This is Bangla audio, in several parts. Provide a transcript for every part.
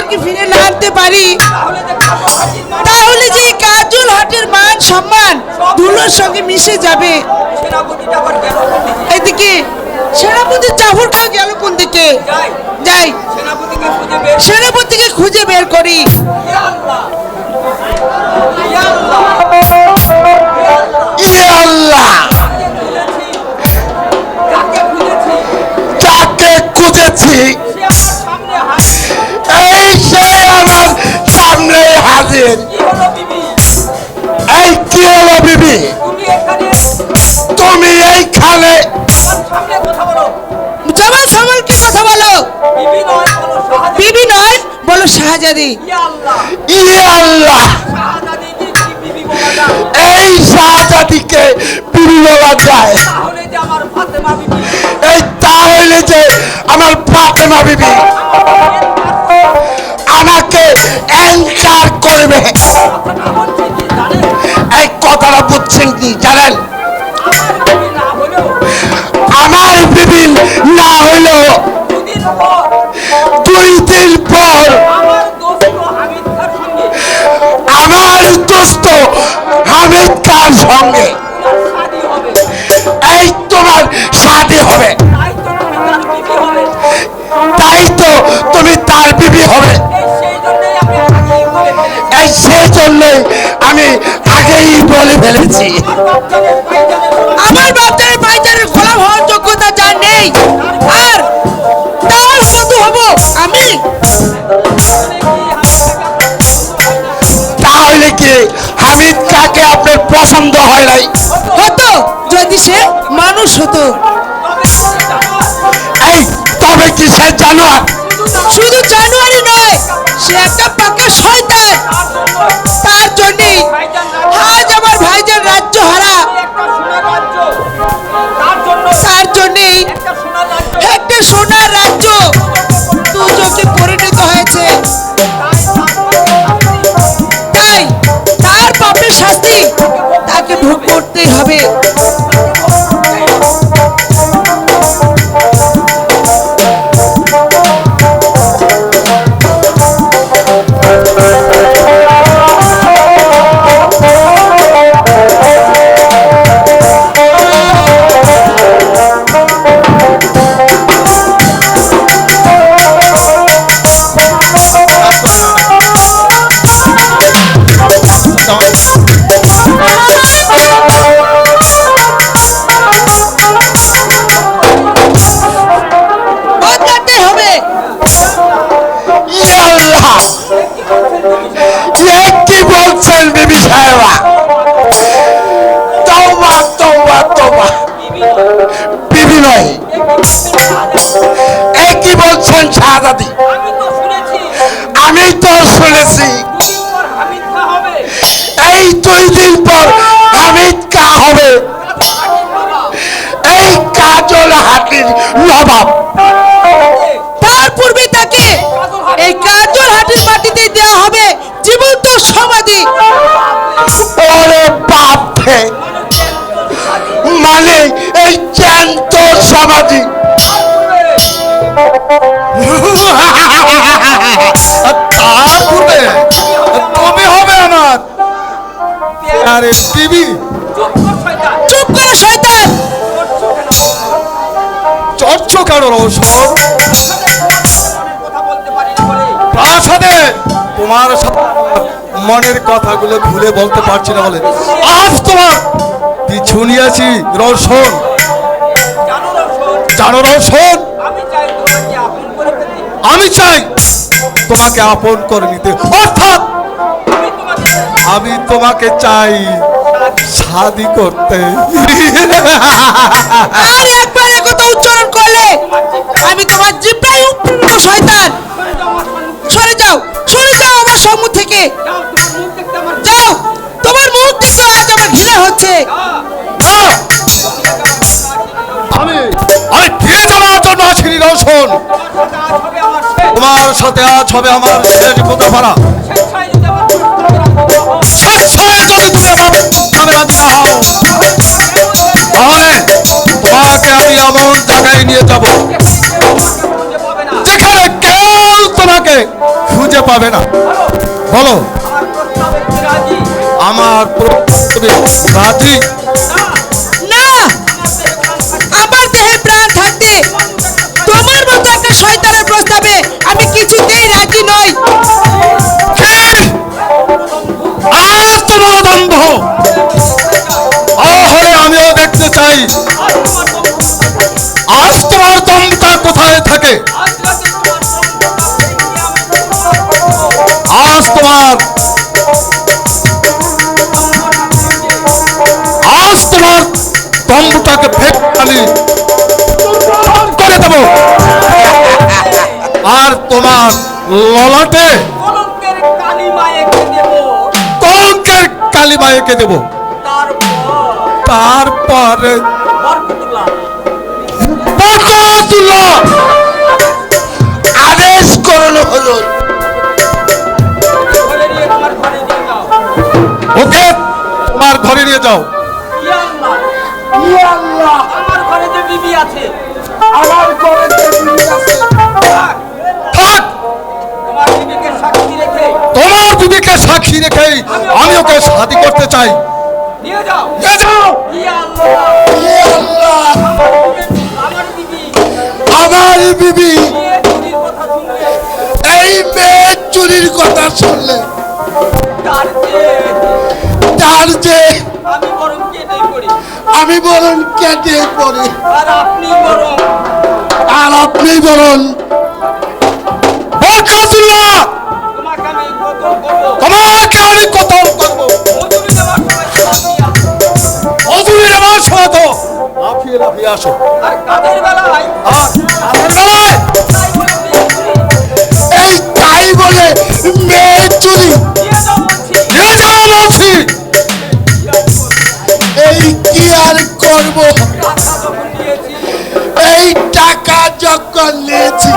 আমাকে ফিরে না আনতে পারি, তাহলে যে কাজল হাটের মান সম্মান ধুলোর সঙ্গে মিশে যাবে। এদিকে সেনাপতি জাফর খা গেল কোন দিকে? যাই সেনাপতিকে খুঁজে বের করি। যাকে খুঁজেছি এই সে আমার সামনে হাজির। এই কি হলো বিবি, তুমি এইখানে? জবান সামালকে কথা বলো। বিবি নয়, বলো শাহজাদি। ইয়ে আল্লাহ, এই শাহজাদিকে বিবি বলা যায়? এই তাহলে যে আমার ফাতেমা বিবি আমাকে এনকার করবে, এই কথাটা বুঝছেন কি জানেন? আমার বিবি না হইলেও 2 দিন পর আমার দোস্ত হামিদ খান সঙ্গে এই তোমার শাদী হবে, তাই তো তুমি তার বিবি হবে। এই সেই জন্যই আমি আগেই বলে ফেলেছি আমার বাপজানের ভাইজানের গোলাম হওয়ার যোগ্যতা যার নেই, আর তার বন্ধু হব আমি। তাহলে কি হামিদ কাকে আপনার পছন্দ হয় নাই? হতো যদি সে মানুষ হতো। এই তবে কি সে জানোয়ার? শুধু জানুয়ারি নয়, সে একটা পাকা শয়তান। তার জন্যই আজ আমার ভাইজান রাজ্য হারা, তার জন্যই একটা সোনার রাজ্য দুচোখে পরিণত হয়েছে। তাই তার পাপের শাস্তি তাকে ভোগ করতেই হবে। কি বলছেন বিবি সাহেবা? তওবা তওবা তওবা, বিবি নয়, এই কি বলছেন শাহজাদি? আমি তো শুনেছি এই 2 দিন পর হামিদ কা হবে, এই কাজল হাটির নবাব। তার পূর্বে তাকে এই কাজল হাটির মাটিতে দেওয়া হবে জীবন্ত সমাধি। ওরে বাপরে, মানে এই জ্যান্ত সমাধি। তার পূর্বে তবে হবে আমার আরে বিবি। চুপ করে শয়তান, চর্চ কেন রৌশন? প্রাসাদে তোমার মনের কথাগুলো ভুলে বলতে পারছি না বলে আজ তোমার পিছু নিয়েছি রৌশন। জানো রৌশন, আমি চাই তোমাকে আপন করে নিতে, অর্থাৎ আমি তোমাকে চাই শাদি করতে। আর একবার কথা উচ্চারণ করলে আমি তোমার জিহ্বায় উপড়ে শয়তান। সরে যাও, সরে যাও আমার সম্মুখ থেকে। যাও, তোমার মুখ দেখে আজ আমার ঘৃণা হচ্ছে। আমি ফিরে যাওয়ার জন্য আসিনি রৌশন। তোমার সাথে আজ হবে আমার শেষ বোঝাপড়া। স্বেচ্ছায় যদি তুমি আমার নামে রাজি না হও, তাহলে তোমাকে আমি এমন জায়গায় নিয়ে যাব যেখানে কেউ তোমাকে খুঁজে খুঁজে পাবে না। বলো, আমার প্রস্তাবে কি রাজি? আমার প্রস্তাবে রাজি? না, আমার দেহে প্রাণ থাকতে তোমার মতো একটা শয়তানের প্রস্তাবে আমি কিছুতেই রাজি নই। কি? আজ তোমার দম্ভ! আহরে আমিও দেখতে চাই আজ তোমার দমটা কোথায় থাকে। আজ তোমার দম্ভটাকে ফেলে করে দেব, আর তোমার ললাটে কলঙ্কের কালিমা এঁকে দেব। কলঙ্কের কালিমা এঁকে দেব। তারপরে বরকতুল্লাহ আদেশ করলো হলো ঘরে নিয়ে তোমার ঘরে নিয়ে যাও। ওকে তোমার ঘরে নিয়ে যাও। ইয়া আল্লাহ, ইয়া আল্লাহ, আমার ঘরে যে বিবি আছে, আমার ঘরে যে বিবি আছে, থাক, থাক, তোমার বিবিকে সাক্ষী রেখে তোমার বিবিকে সাক্ষী রেখে আমি ওকে শাদী করতে চাই। নিয়ে যাও। নিয়ে যাও। ইয়া আল্লাহ, ইয়া আল্লাহ, আমার বিবি আমার বিবি মেয়ে চুরির কথা শুনলে এই মেয়ে চুরির কথা শুনলে তার যে তার যে আমি বরং কেটে করি, আমি বরং কেটে পড়ি, আর আপনি বরং আর আপনি বরং বরকতুল্লাহ তোমাকে আমি কতল করবো। তোমাকে আমি কতল করব। মজুরি দেওয়ার সময় সাথিয়া, অজুরের আমার সময় তো লাফিয়ে লাফিয়ে আসো। আর কাজের বেলায় আর রাতের বেলায় তাই বলে মেয়ে চুরি। এই তাই বলে মেয়ে চুরি। নিয়ে যাও বলছি। নিয়ে যাও বলছি। এই কি আর করব, টাকা যখন দিয়েছি, এই টাকা যখন নিয়েছি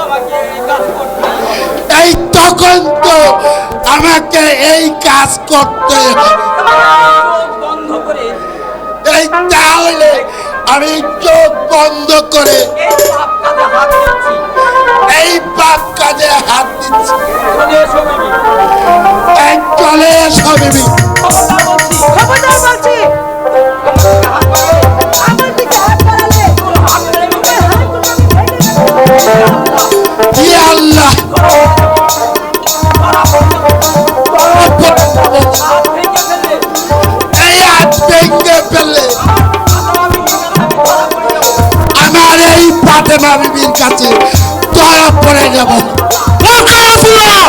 আমাকে এই কাজ করতে হবে। এই তখন তো আমাকে এই কাজ করতে হবে। চোখ বন্ধ করে এই তাহলে আমি চোখ বন্ধ করে এই পাপ কাজে হাত দিচ্ছি। এই পাপ কাজে হাত দিচ্ছি। চলে এসো বিবি। এই চলে এসো বিবি। খবরদার বলছি। খবরদার বলছি, হাত বাড়ালে, আমার দিকে হাত বাড়ালে হাত মেরে বিবি। ইয়া আল্লাহ, হাত ভেঙে ফেললে, এই হাত ভেঙে ফেললে আমি ধরা পড়ে যাবো। আমার এই ফাতেমা বিবির কাছে ধরা পড়ে যাব। বরকতুল্লাহ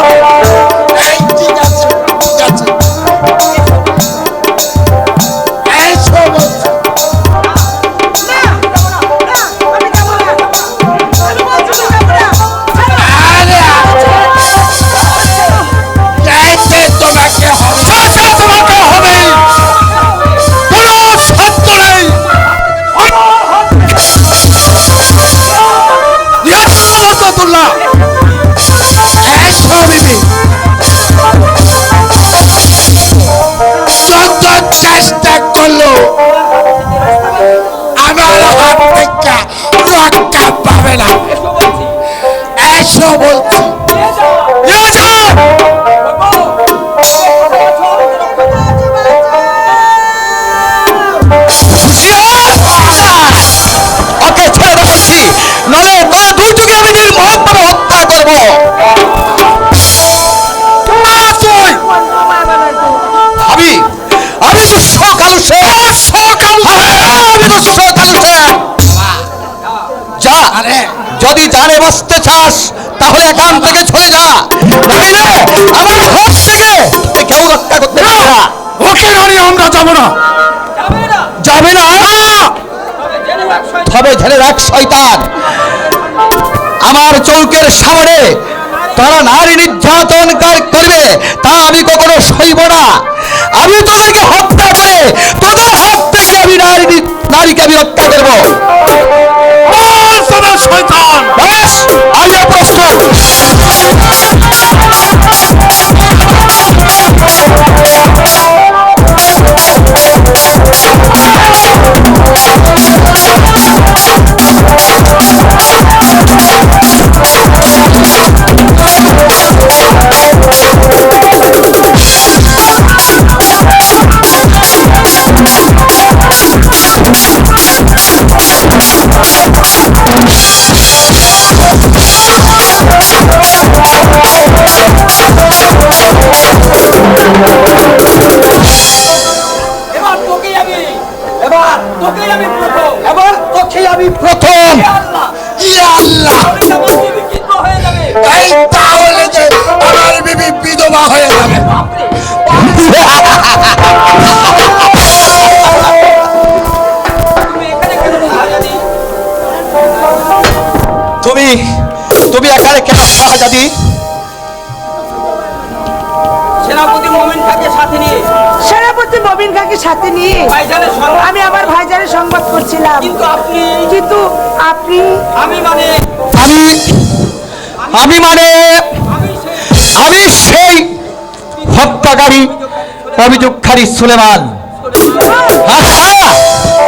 এই ঠিক আছে, ঠিক আছে, এসো বলছি। না, না, আমি যাবো না। আমি বলছি আমি যাবো না। আরে যাইতে তোমাকে হবে। যেতে তোমাকে হবেই, কোনো শর্ত নেই। নিয়ে যাও বরকতুল্লাহ। এসো বিবি। যত চেষ্টা করলো আমার হাত থেকে রক্ষা পাবে না। এসো বলছি। এসো বলছি। নিয়ে যাও। নিয়ে যাও। ওকে ছেড়ে দাও বলছি, নলে তোরা দুজনকে আমি নির্মমভাবে হত্যা করবো। তুই আমি তো সকাল আমি তো সকাল যা, যদি জানে বাঁচতে চাস তাহলে এখান থেকে চলে যা, নইলে আমার হাত থেকে তোকে কেউ রক্ষা করতে পারবে না। ওকে রানী, আমরা যাবো না। যাবে না। যাবে না। তবে জেনে রাখ শয়তান, তবে ঝেড়ে রাখ শয়তান, আমার চৌকের সামনে তারা নারী নির্যাতন করবে তা আমি কখনো সইব না। আমি তোদেরকে হত্যা করে তোদের হাত থেকে আমি নারীকে আমি রক্ষা করবো। শয়তান, বেশ, আমিও প্রস্তুত। এই তাহলে যে আমার বিবি বিধবা হয়ে যাবে। তুমি এখানে কেন শাহজাদি? তুমি তুমি এখানে কেন শাহজাদি? সেনাপতি মোমিন খাকে সাথে নিয়ে সেনাপতি মবিন খাকে সাথে নিয়ে ভাইজানের সঙ্গে। আমি আমার ভাইজানের সংবাদ করছিলাম, কিন্তু আপনি কিন্তু আপনি আমি মানে আমি আমি মানে আমি সেই আমি সেই হত্যাকারী অভিযোগকারী সুলেমান। হ্যাঁ,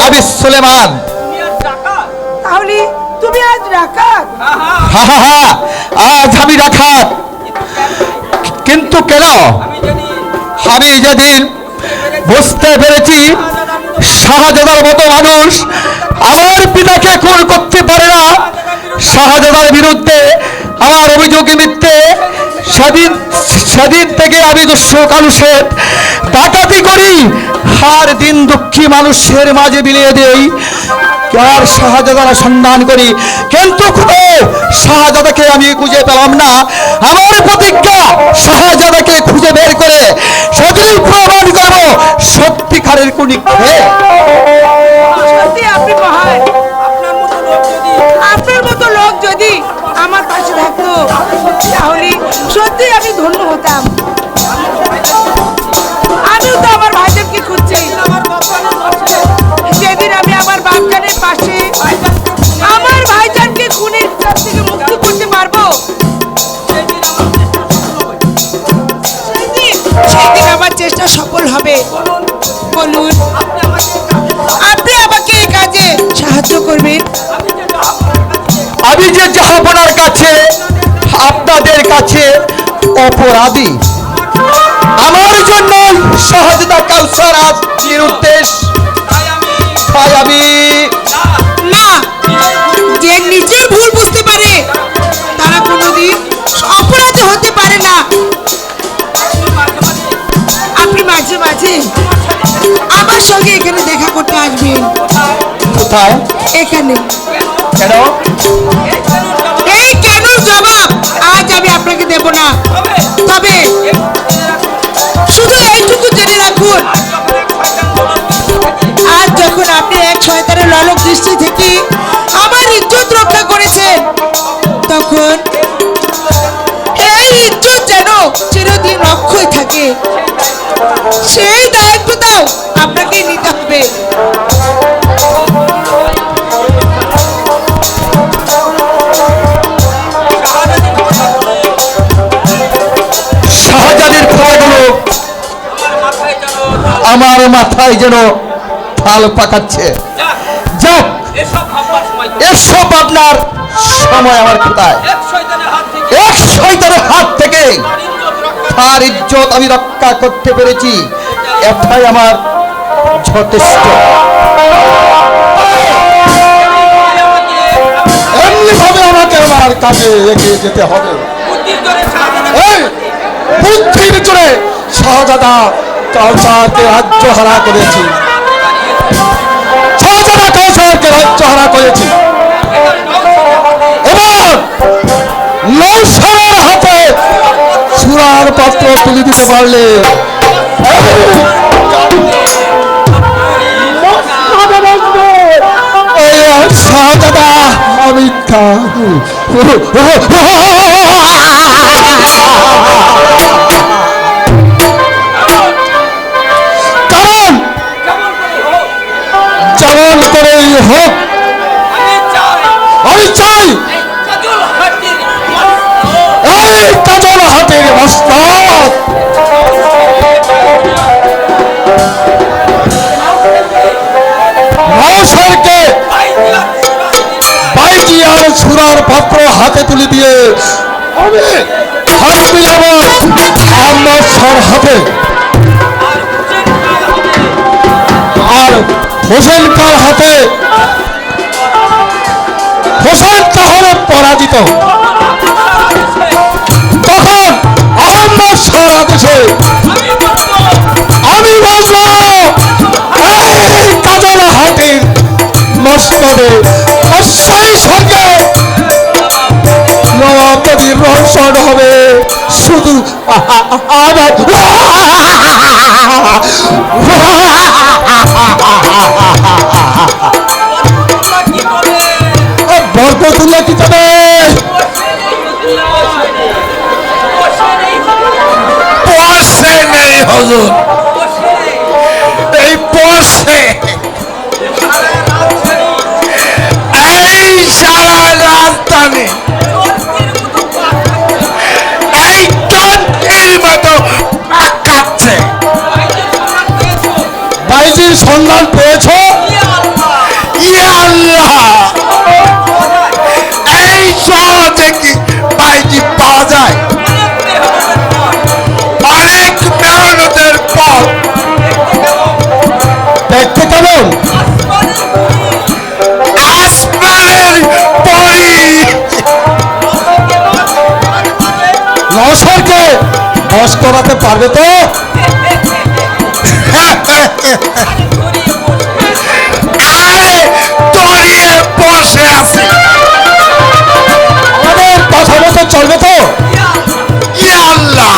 আমি সুলেমান। দুনিয়ার ডাকাত। তাহলে তুমি আজ ডাকাত? হ্যাঁ হ্যাঁ হা, আজ আমি ডাকাত। কিন্তু কেন? আমি আমি জানি যেদিন বুঝতে পেরেছি শাহজাদার মতো মানুষ আমার পিতাকে খুন করতে পারে না, শাহজাদার বিরুদ্ধে আমার অভিযোগে মিথ্যে, সেদিন সেদিন থেকে আমি দুঃস্ব মানুষের ডাকাতি করি, আর দিন দুঃখী মানুষের মাঝে বিলিয়ে দেই, আর শাহজাদার সন্ধান করি। কিন্তু কোথাও শাহজাদাকে আমি খুঁজে পেলাম না। আমার প্রতিজ্ঞা শাহজাদাকে খুঁজে বের করে সেদিন প্রমাণ করব সত্যিকারের খুনি কে। সত্যি আপনি মহান। আপনার মতো লোক যদি আপনার মতো লোক যদি আমার পাশে থাকতো তাহলে সত্যি আমি ধন্য হতাম। আমিও তো আমার ভাইজানকে খুঁজছি। আমার বাবার পাশে যেদিন আমি আমার বাপজানের পাশে আমার ভাইজানকে খুনের চাপ থেকে মুক্তি করতে পারবো, সেদিন আমার সেদিন আমার চেষ্টা সফল হবে। বলুন, আপনি আমাকে আপনি আমাকে এই কাজে সাহায্য করবেন? আমি যে আমি যে জাহাপনার কাছে আপনাদের কাছে অপরাধী, আমার জন্য শাহজাদা কাউসার আজ নিরুদ্দেশ, তাই আমি তাই আমি না, যে নিজের ভুল বুঝতে পারে তারা কোনোদিন অপরাধী হতে পারে না। আপনি মাঝে মাঝে আমার সঙ্গে এখানে দেখা করতে আসবেন। কোথায়? এখানে কেন? এই কেন জবাব আজ আমি আপনাকে দেব না। তবে শুধু এইটুকু জেনে রাখুন, আজ যখন আপনি এক শয়তানের লালক দৃষ্টি থেকে আমার ইজ্জত রক্ষা করেছেন, তখন এই ইজ্জত যেন চিরদিন অক্ষয় থাকে, সেই দায়িত্বটাও আপনাকে নিতে হবে। শাহজাদির কথাগুলো আমার মাথায় যেন ফাল পাকাচ্ছে। যাক, এসব ভাববার সময় এসব আপনার সময় আমার কোথায়? এক শয়তানের হাত থেকে এক শয়তানের হাত থেকে আমার ইজ্জত রক্ষা তার ইজ্জত আমি রক্ষা করতে পেরেছি, এটাই আমার যথেষ্ট। এমনি ভাবে আমাকে আমার কাজে এগিয়ে যেতে হবে। বুদ্ধির জোরে শাহজাদা এই বুদ্ধির জোরে শাহজাদা কাউসারকে রাজ্য হারা করেছি, শাহজাদা কাউসারকে রাজ্য হারা করেছি। এবার নৌসারের হাতে সুরার পাত্র তুলে দিতে পারলে শাহজাদা অমিত খান কারণ যেমন করেই হোক আমি চাই আমি চাই এই কাজল হাতের এই কাজল হাতের মস্তক নওশারকে বাইজি আর সুরার পাত্র হাতে তুলে দিয়ে আমি থাকতে যাব আম্মার হাতে, আর হোসেন কার হাতে। হোসেন তাহলে পরাজিত, তখন আহম্মদ সারা দেশে আমি বলবো এই কাজল হাতের মস্তকে অশ্বই সঙ্গে নবাবের রহস্য বরকতুল্লাহ কি বলে? বরকতুল্লাহ কি যাবে? বসে নেই হুজুর, এই বসে এই সারা রাজধানী এই টনকির মতো পাক খাচ্ছে। বাইজির সন্ধান পেয়েছো? ইয়া আল্লাহ, এই সহজে কি বাইজি পাওয়া যায়? অনেক মেহনতের পর দেখতে কেমন? আসমানের পরি নওশারকে বশ করাতে পারবে তো? আরে তরিয়ে বসে আছে। আমাদের কথা মতো চলবে তো? ইয়া আল্লাহ,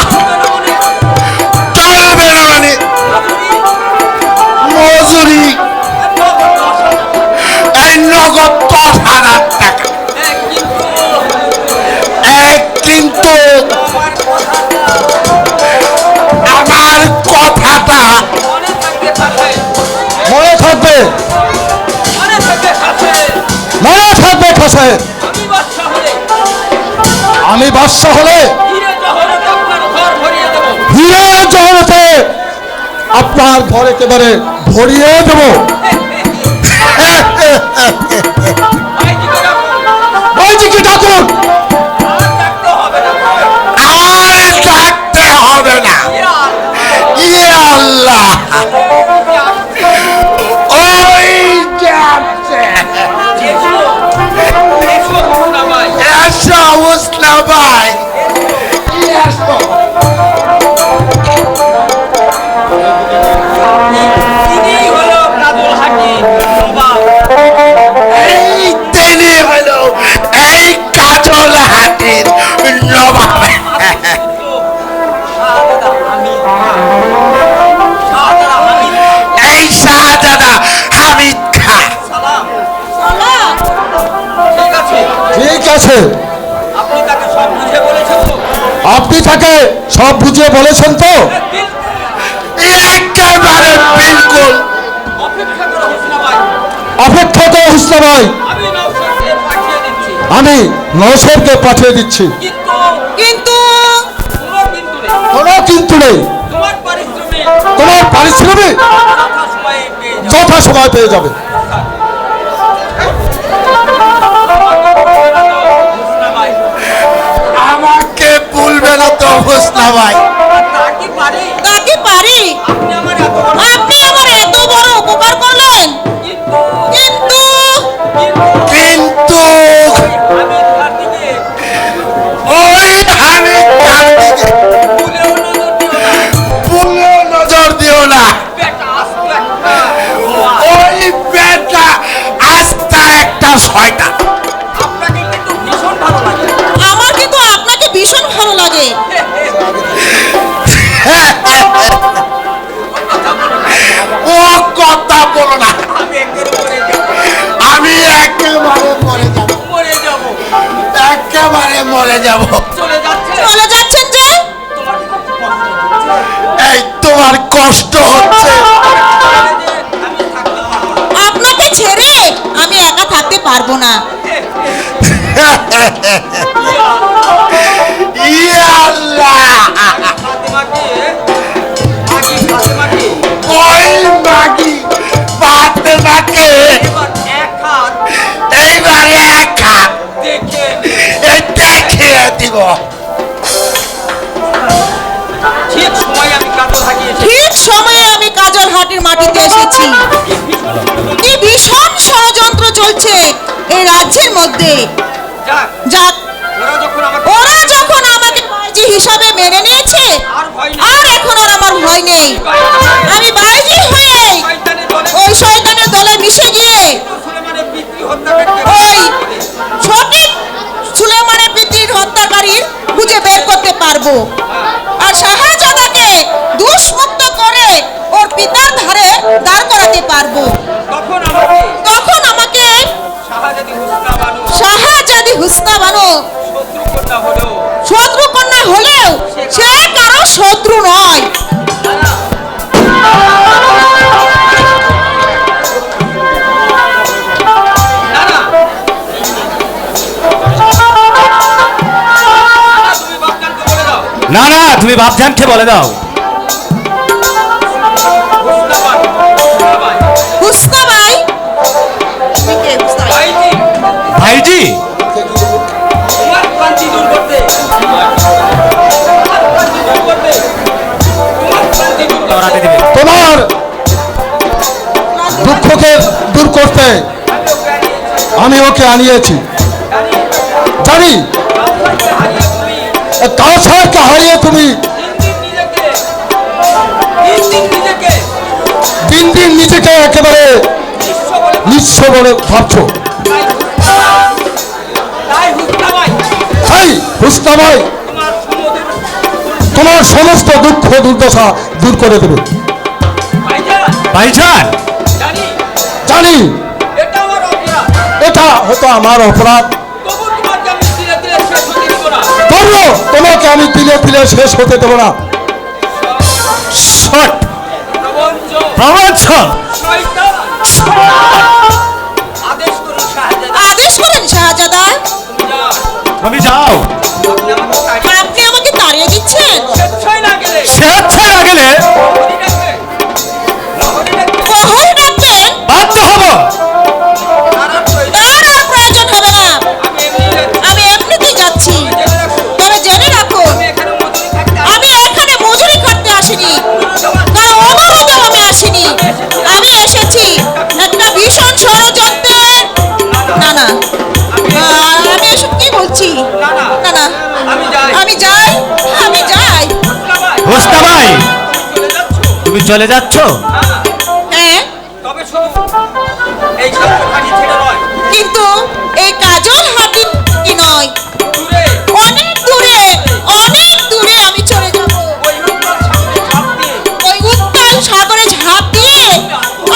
চলবে না মানে মজুরি এই নগদ 10,000 টাকা। কিন্তু আমার কথাটা মনে থাকবে, মনে থাকবে খাসে। আমি বাদশা হলে হীরের জহরতে আপনার ঘর একেবারে ভরিয়ে দেব। বাইজিকে ডাকুন। আর ডাকতে হবে না। ইয়া আল্লাহ, ওই যাচ্ছে। এসো উসনা ভাই, এসো। এই তিনি হলো এই কাজল হাতির নবাব। এই শাহজাদা হামিদ খান। ঠিক আছে, আপনি তাকে সব বুঝে বলেছেন তো? আপনি তাকে সব বুঝিয়ে বলেছেন তো? একেবারে বিলকুল। অপেক্ষা করো হোসনা ভাই, অপেক্ষা তো হুসনা ভাই, আমি নওশাদকে পাঠিয়ে দিচ্ছি। আমি নওশারকে পাঠিয়ে দিচ্ছি। কিন্তু কিন্তু কোনো কিন্তু নেই। কোনো কিন্তু নেই। তোমার পারিশ্রমিক তোমার পারিশ্রমিক যথাসময়ে পেয়ে যাবে। যথা সময় পেয়ে যাবে। হোসনা ভাই, আমাকে ভুলবে না তো হুসনা ভাই। তা কি পারি? তা কি পারি? আপনি আমার এত বড় আপনি আমার এত বড় উপকার করলেন, কিন্তু কিন্তু কিন্তু আমি তার দিকে ওই হামিদ খান দিকে ভুলেও নজর দিও না। ভুলেও নজর দিও না। বেটা আস্ত একটা ওই বেটা আস্তা একটা শয়তান। আপনাকে কিন্তু ভীষণ ভালো লাগে। আমার কিন্তু আপনাকে ভীষণ ভালো লাগে। ও কথা বলো না, আমি একের উপরে যাব, আমি একেবারে মরে যাব, মরে যাব। একেবারে মরে যাব। চলে যাচ্ছে। চলে যাচ্ছেন যে? তোমার খুব কষ্ট হচ্ছে। এই তোমার কষ্ট হচ্ছে। চলে যে আমি থাকতে পারবো না। আপনাকে ছেড়ে আমি একা থাকতে পারবো না। ইয়া আল্লাহ, ফাতেমাকে ফাতেমাকে ওই মাগি ফাতেমাকে এবার এক হাত এইবারে এক হাত দেখে দেখিয়ে দিব। ঠিক সময় আমি কাজল হারিয়েছি। ঠিক সময়ে আমি কাজল হাটির মাটিতে এসেছি। কি ভীষণ ষড়যন্ত্র চলছে এই রাজ্যের মধ্যে। যাক, যাক, ওরা যখন আমাকে ওরা যখন আমাকে বাইজি হিসাবে মেনে নিয়েছে, আর ভয় নেই। আর এখন আর আমার ভয় নেই। আমি বাইজি হয়ে শয়তানের দলে ওই শয়তানের দলে মিশে গিয়ে সুলেমানের পিতৃ হত্যাকারীকে ওই সঠিক সুলেমানের পিতৃর হত্যাকারী খুঁজে বের করতে পারবো। আর সাহা দুষ্মুক্ত করে ওর পিতার ধারে দাঁড় করাতে পারবো। তখন আমাকে তখন আমাকে শাহজাদি হুসনা বানু শাহজাদি হুসনা বানো শত্রু কন্যা হলেও শত্রু কন্যা হলেও সে কারো শত্রু নয়। না না তুমি বাপজানকে বলে দাও না না তুমি বাপজানকে বলে দাও হুসনা বাই তুমি কে হুসনা বাই? ভাইজি ভাইজি তোমার ক্লান্তি দূর করতে তোমার ক্লান্তি দূর করতে তোমার দুঃখকে দূর করতে আমি ওকে আনিয়েছি। জানি কাউসারকে হারিয়ে তুমি দিন দিন নিজেকে একেবারে নিঃস্ব বলে ভাবছো। তাই হুসনাবাই তোমার সমস্ত দুঃখ দুর্দশা দূর করে দেবে। ভাইজান জানি এটা হয়তো আমার অপরাধ, তবুও তোমাকে আমি তিলে তিলে শেষ হতে দেবো না। শট প্রবঞ্চন আদেশ করেন শাহজাদা। তুমি যাও আপনি আমাকে তাড়িয়ে দিচ্ছেন? স্বেচ্ছায় না গেলে প্রহরী ডাকবেন? বাধ্য হব। তার আর প্রয়োজন হবে না, আমি এমনিতেই যাচ্ছি। তবে জেনে রাখো আমি এখানে মজুরি খাটতে আসিনি, কারণ অনুরোধেও আমি আসিনি। আমি এসেছি একটা ভীষণ ষড়যন্ত্রের। না না আমি এসব কি বলছি? না না আমি যাই, আমি যাই। হুসনাবাই তুমি চলে যাচ্ছ? হ্যাঁ, তবে শুধু এই ছাত্রখানি ছেড়ে নয়, কিন্তু এই কাজল হাতি কি নয়, দূরে অনেক দূরে, অনেক দূরে আমি চলে যাব। ওই উত্তর সাগরে ঝাঁপ দিয়ে ওই উত্তাল সাগরে ঝাঁপ দিয়ে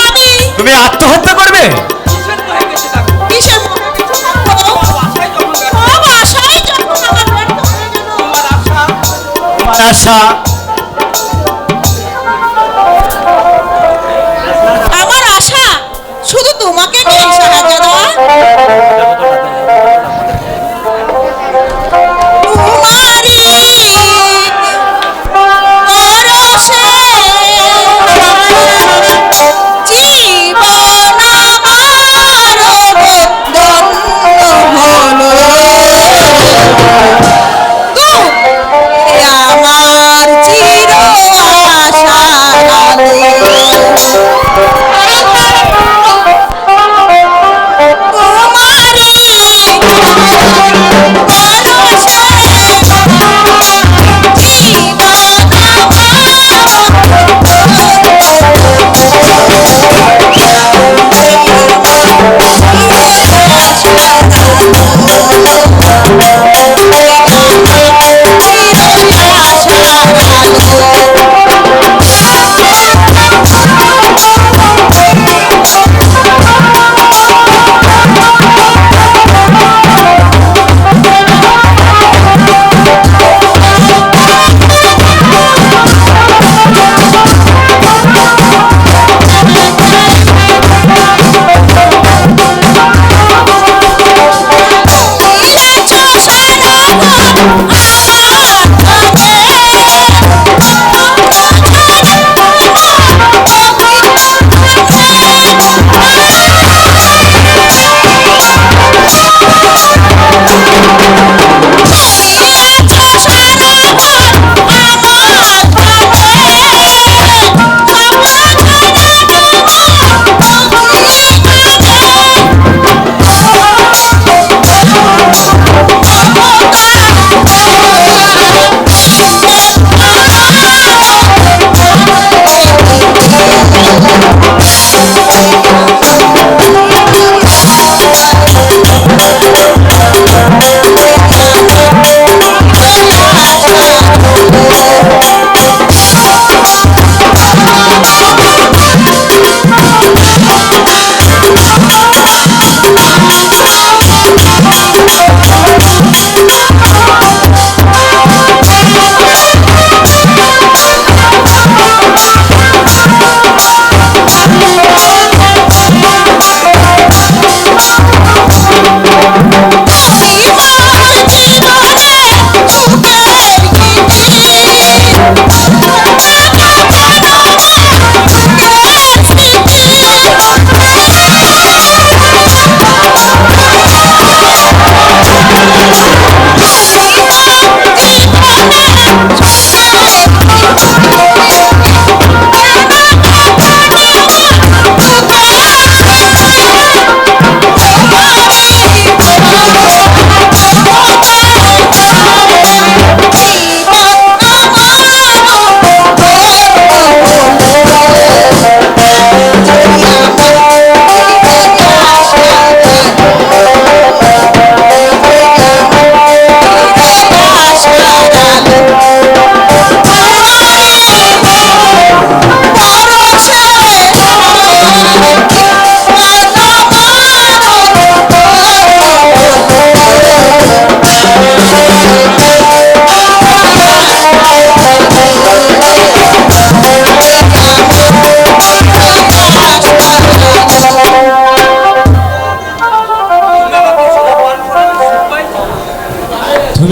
আমি তুমি আত্মহত্যা করবে? কিসের ভয়ে বেঁচে থাকো? কিসের মনে বেঁচে থাকবো? তোমার আশায় যখন ব্যর্থ সব আশাই যখন আমার ব্যর্থ হয়ে গেল। তোমার আশা তোমার আশা আমার আশা শুধু তোমাকে নিয়ে শাহজাদা। তোমারই পরশে জীবন আমার ধন্য হলো। তুমি আমার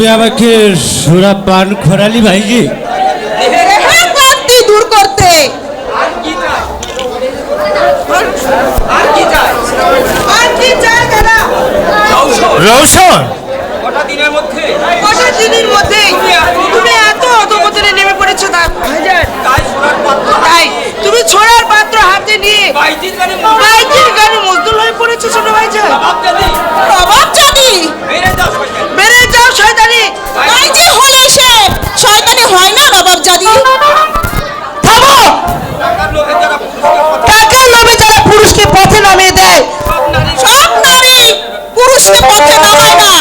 তুই আমাকে সুরা পান খরালি ভাইজি। হ্যাঁ, ক্লান্তি দূর করতে। আর কি চাই? আর কি চাই? আর কি চাই দাদা? রৌশন, রৌশন, কটা দিনের মধ্যে কটা দিনের মধ্যে তুমি এত অধপতনে নেমে পড়েছো তা ভাইজান। তাই সোনার পাত্র তাই তুমি ছোড়ার পাত্র হাতে নিয়ে বাইজির গানে বাইকের গানে মজদুর হয়ে পড়েছো ছোট ভাইজান। ভাবজাদি প্রভাব জানি মেরে দাও শয়তান। বেড়ে যাও শয়তানি। বাইজি হলে সে শয়তানি হয় না নবাব জাদি। থামো। টাকার লোভে যারা পুরুষকে কথা টাকার লোভে যারা পুরুষকে পথে নামিয়ে দেয়, সব নারী সব নারী পুরুষকে পথে নামায় না।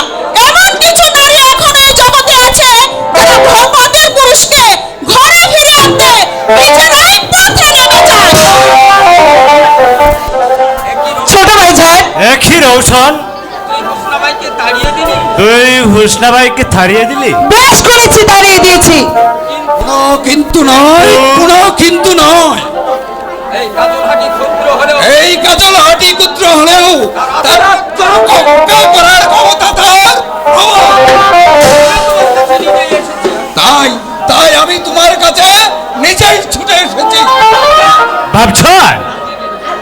এমন কিছু নারী এখন এই জগতে আছে যারা ভগবানের পুরুষকে ঘরে ফিরে আনতে নিজেরাই পথে নেমে যায়। ছোট ভাইজান একই রৌশন, তুই হোসনাবাইকে তাড়িয়ে দিলি, তুই হুসনাবাইকে থারিয়ে দিলি। বেশ করেছি, দাঁড়িয়ে দিয়েছি। কোনো কিন্তু নয়, কোনো কিন্তু নয়। এই কাজলহাটি ক্ষুদ্র হলেও এই কাজল হাটি পুত্র হলেও তার কম্পে করার ক্ষমতা তার প্রবল। তোমার কাছে নিজেই এসেছি। তাই তাই আমি তোমার কাছে নিজেই ছুটে এসেছি। ভাবছ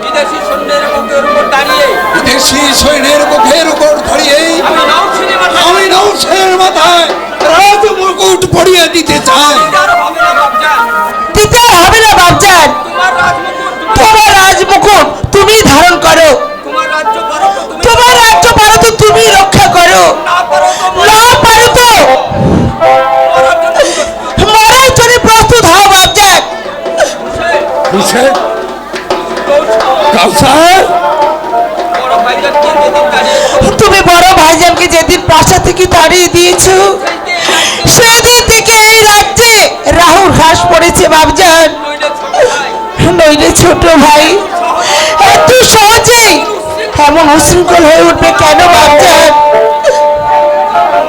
বিদেশি সৈন্যের মুখের উপর দাঁড়িয়ে বিদেশি সৈন্যের মুখের উপর দাঁড়িয়ে আমি নৌসেনে মাথায় আমি নৌসের মাথায় রাজ মুকুট পরিয়ে দিতে চাই। আর হবে না বাপজান। দিতে হবে না বাপজান। তোমার রাজমুকুট তুমি তোমার রাজমুকুট তুমি ধারণ করো। তোমার রাজ্য পারো তো তুমি তোমার রাজ্য পারো তো তুমি রক্ষা করো। না পারো তো না পারো তো মরার জন্য প্রস্তুত। মরার জন্য প্রস্তুত হও বাপজান। বুঝে কৌশল। কাউসার বড় ভাইজানকে যেদিন দাঁড়িয়েছো, তুমি বড় ভাইজানকে যেদিন প্রাসাদ থেকে তাড়িয়ে দিয়েছো, সেদিন থেকে এই রাজ্যে রাহুর হ্রাস পড়েছে বাপজান। নইলে ছোট ভাই নইলে ছোট ভাই এত সহজেই এমন উশৃঙ্খল হয়ে উঠবে কেন বাপজান?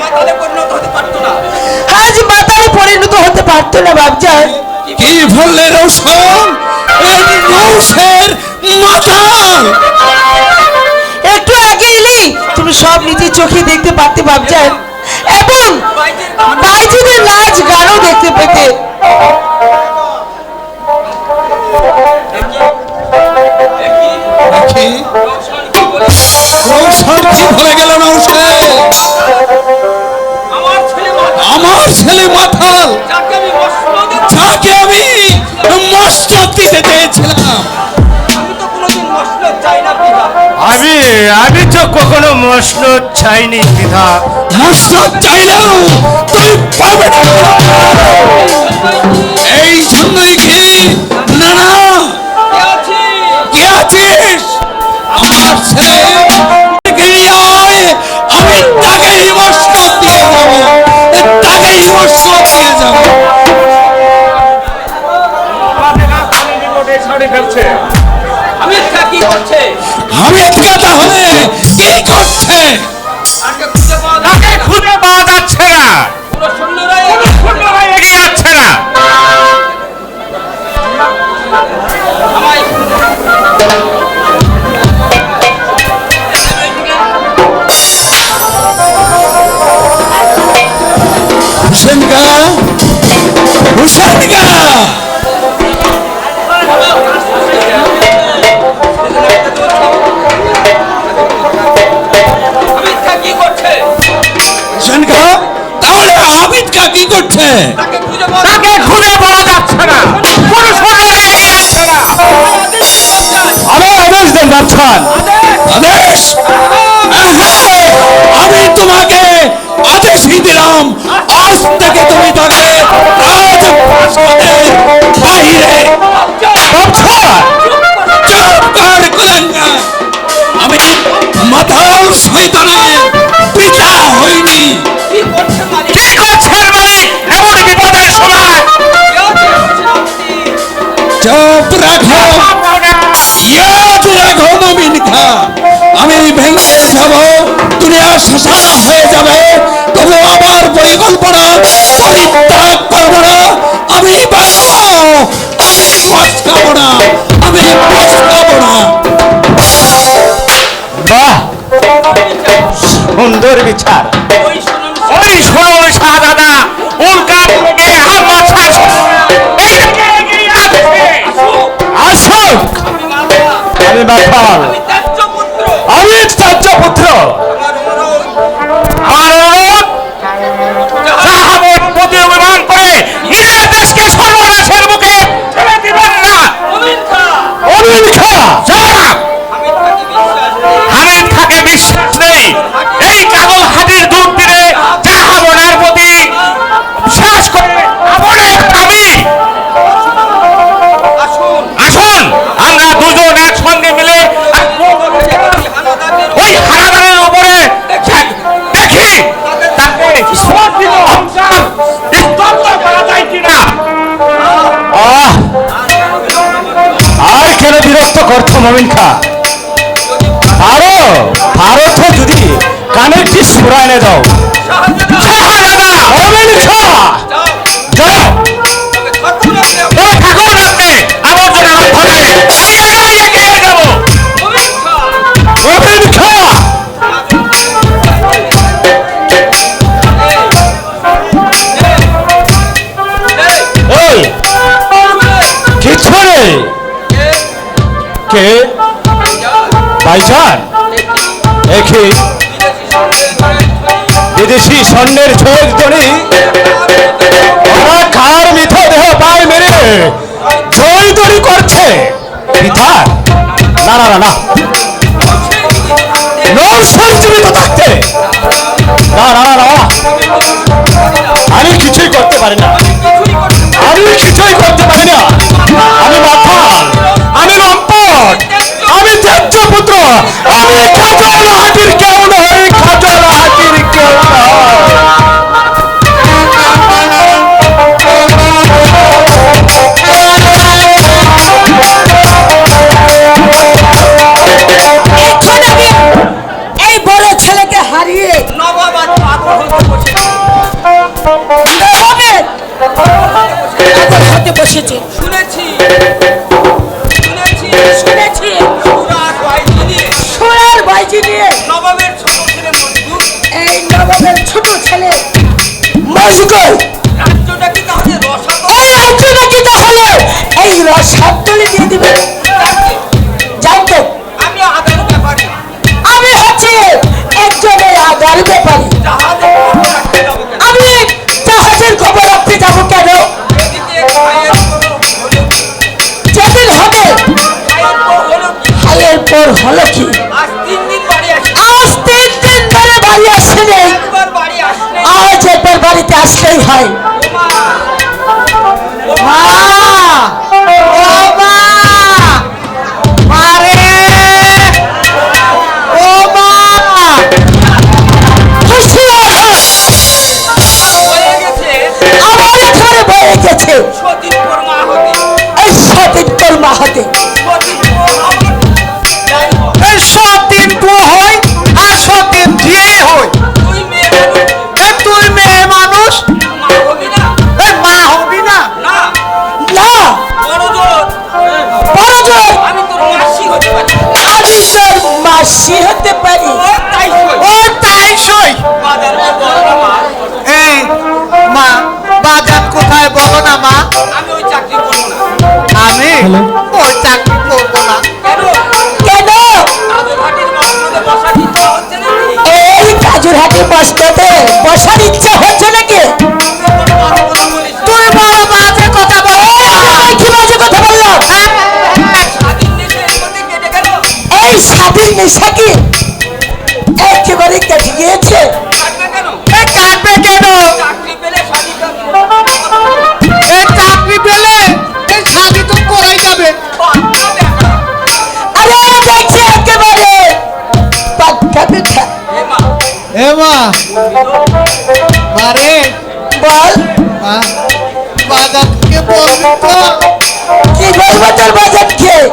মাতালে পরিণত হতে পারতো না। আজ মাতালে পরিণত হতে পারতো না বাপজান। কি বললে রৌশন? এই নৌসের মাতাল। একটু আগে এলেই তুমি সব নিজের চোখে দেখতে পারতে বাপজান, এবং বাইজির গান বাইজিদের নাচ গানও দেখতে পেতে। একই দেখি রৌশন কি বলে রৌশন কি বলে গেল নৌসে? আমার ছেলে মাথা আমার ছেলে মাতাল, যাকে আমি মস্ত যাকে আমি মস্তক দিতে চেয়েছিলাম। আমি তো কোনোদিন মস্ত চাই না পিতা। আমি তো কখনো মসনদ চাইনি পিতা। মস্তক চাইলেও তুই পাবে না। এই জন্যই কি না না কে আছে? কে আছিস? আমার ছেলে নিয়ে আয়, আমি তাকেই মস্তক দিয়ে যাব, তাকেই মস্তক দিয়ে যাব। আমি কি করছে? হামিদকে তাহলে কি করছে? আজকে খুঁজে পাওয়া যাচ্ছে না। খুঁজে পাওয়া যাচ্ছে না, পুরো সৈন্যরাই সৈন্যরা এগিয়ে যাচ্ছে না। আমায় হুসেনগা, হুসেনগা, আমি কি করছে? হুসেনগা, তাহলে হামিদকা কি করছে? তাকে খুঁজে পাওয়া তাকে খুঁজে পাওয়া যাচ্ছে না, কোনো সৈন্যরা এগিয়ে যাচ্ছে না। আরো আদেশ দেন বাদশাহ। আদেশ? আমি তোমাকে আদেশই দিলাম, আজ থেকে তুমি তাকে রাজপ্রাসাদের বাইরে। বাদশাহ, চুপ কর কুলাঙ্গা। আমি মাতাল শয়তানের পিতা হইনি। কি করছে মালিক? কি করছেন মালিক এমন বিপদের সময়? চুপ রাখো, ইয়াদ রাখো নবীন খা। আমি ভেঙে যাব, দুনিয়া শ্মশান হয়ে যাবে, তবু আমার পরিকল্পনা পরিত্যাগ করবো না। আমি বাঁচবো, আমি পস্তাবো না, আমি পস্তাবো না। বাহ, সুন্দর বিচার। ওই শুনুন ওই শোনো মাতাল, আমি ত্যায্য পুত্র। আমি ত্যায্য পুত্র। আমার অনুরোধ, আমার অনুরোধ, জাহাবের প্রতি অভিমান করে নিজের দেশকে সর্বনাশের মুখে ঠেলে দিবেন না। অমিন খা, অমিন খা, জাহাব হামিদ খাকে বিশ্বাস নেই। হামিদ খাকে বিশ্বাস নেই। এই কাগল হাতির দুধ দিলে জাহাবনার প্রতি বিশ্বাস করে আমলের আমি। আসুন, আসুন আমরা দুজন একসঙ্গে মিলে হানাদারদের ওই হানাদারের উপরে দেখি তাকে স্তব্ধ করা যায় কিনা। আর কেন বিরক্ত করছো মমিন খা? ভারত যদি কানের কি সুরা এনে দাও। শাহজাদা, মমিন খা, যাও। ওই ঠাকুর আপনি আমার জন্য ধরে এগিয়ে যাবো। মমিন খা, ওই কিছু নেই। কে ভাইজান? একই বিদেশি স্বর্ণের ঝোঁক ধরি ওরা খার মিঠো দেহ পায়ে মেরে জয় তৈরি করছে। বিধান না না না না, নরসর জীবিত থাকতে না না না না, আমি কিছুই করতে পারি না। আমি কিছুই করতে পারি না। আমি মাতাল, আমি লম্পট, আমি ত্যায্য পুত্র, আমি কাজল হাতির কেউ নই, কাজল হাতির কেউ নয়। এখন আমি এই বড় ছেলেকে হারিয়ে নবাব আজ পাগল হতে বসেছে। নবাবের পাগল হতে বসেছে। শুনেছি, শুনেছি সুরার বাইজি নিয়ে সোনার বাইজি নিয়ে নবাবের ছোট ছেলে মজদুর এই নবাবের ছোট ছেলে মজগুর রাজ্যটা কি তাহলে রসাতল? এই রাজ্যটা কি তাহলে এই রসাতলে দিয়ে দিবে? জানতো আমি আদার ব্যাপারী, আমি হচ্ছে একজনের আগার ব্যাপারী। জাহাজে খবর রাখতে যাবো কেন? আমি জাহাজের খবর রাখতে যাবো কেন? এদিকে খায়ের খবর হলো কি? যেদিন হবে খায়ের পর হলো কি? খাইয়ের পর হলো কি? আজ 3 দিন বাড়ি আসি, আজ 3 দিন ধরে বাড়ি আসছে নেই। একবার বাড়ি আসলে আজ একবার বাড়িতে আসলেই হয়। ওমা, ও মা, মারে, ও মা, খুশি হয়ে গেছে আমার ঘরে বয়ে গেছে সতীন পর মা হতে, এই সতীন তোর মা হতে। সতীন পর আমার যাই হোক, এই সতীন পো হই আর সতীন দিয়ে হই। তুই মেয়ে মানুষ, তুই মেয়ে মানুষ, মা হবি না? মা হবি না? না, না বড় জোর, বড় জোর আমি তোর মাসি হতে পারি। আমি তোর মাসি হতে পারি। ও তাই সই। ও তাই সই। বাজারকে বল না মা, এই মা, বাজার কোথায় বলো না মা? আমি ওই চাকরি করবো না। আমি ওই চাকরি করবো না। কেন? কেন? রাজঘাটের মসনদে বসার ইচ্ছা হচ্ছে নাকি? এই কাজুরহাটের বস্তাতে বসার ইচ্ছা হচ্ছে নাকি? তুই বড় বাজে কথা বল। এই কি বাজে কথা বললাম? স্বাধীন দেশে এর মধ্যে কেটে গেল। এই স্বাধীন নেশা কি একেবারে কেটে গিয়েছে? কাটবে কেন? এই কাটবে কেন? চাকরি পেলে স্বাধীন এই চাকরি পেলে এই শাদি তো করাই যাবে। বাচ্চা দেখা। আরে দেখছি একেবারে পাক্কা পিঠা। এ মা, এ মা, মারে, বল মা, বাজারকে বলবি তো কি বলবো তোর বাজার খেয়ে?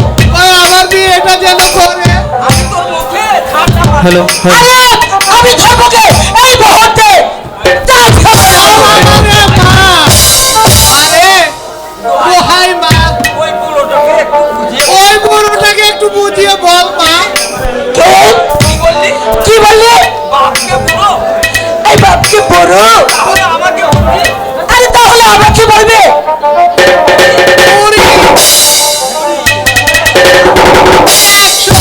আমার বিয়েটা যেন করে। আমি তোর মুখে ঠান্ডা মারবো। হ্যালো, আরে আমি ধর্মকে এই মুহূর্তে তাই খাবে। আরে মা, আরে দোহাই মা, ওই বুড়োটাকে একটু বুঝিয়ে বল। ওই বুড়োটাকে একটু বুঝিয়ে বল মা। কে? কি বললি? কি বললি? বাপকে বুড়ো, এই বাপকে বড়? তাহলে আমাকে বলবি? আরে তাহলে আমাকে বলবে? বুড়ি, 100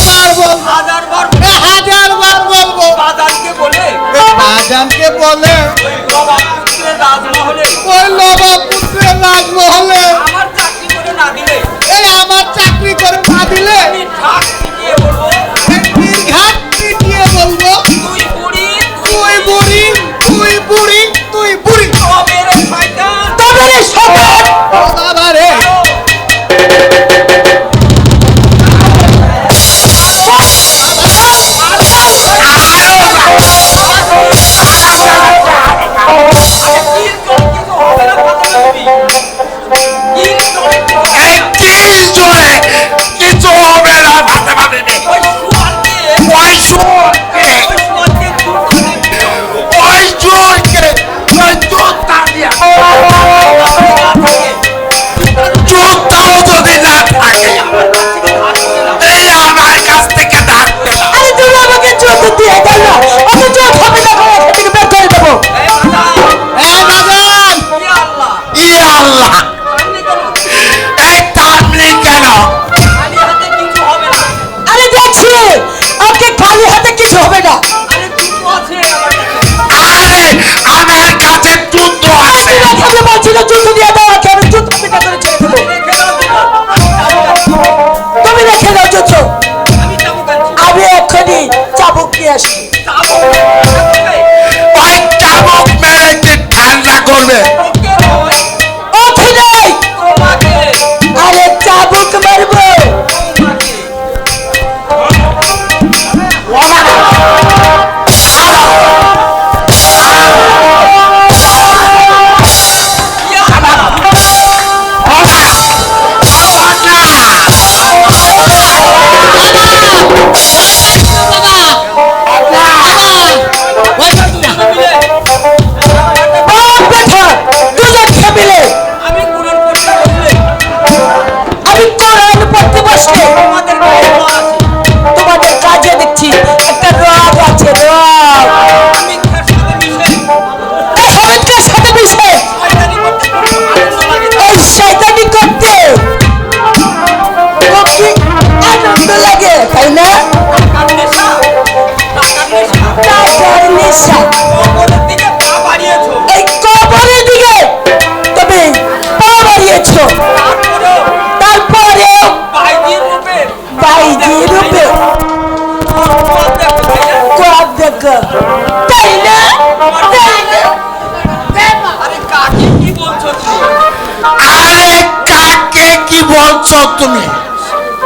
আরে কাকে কি বলছো তুমি?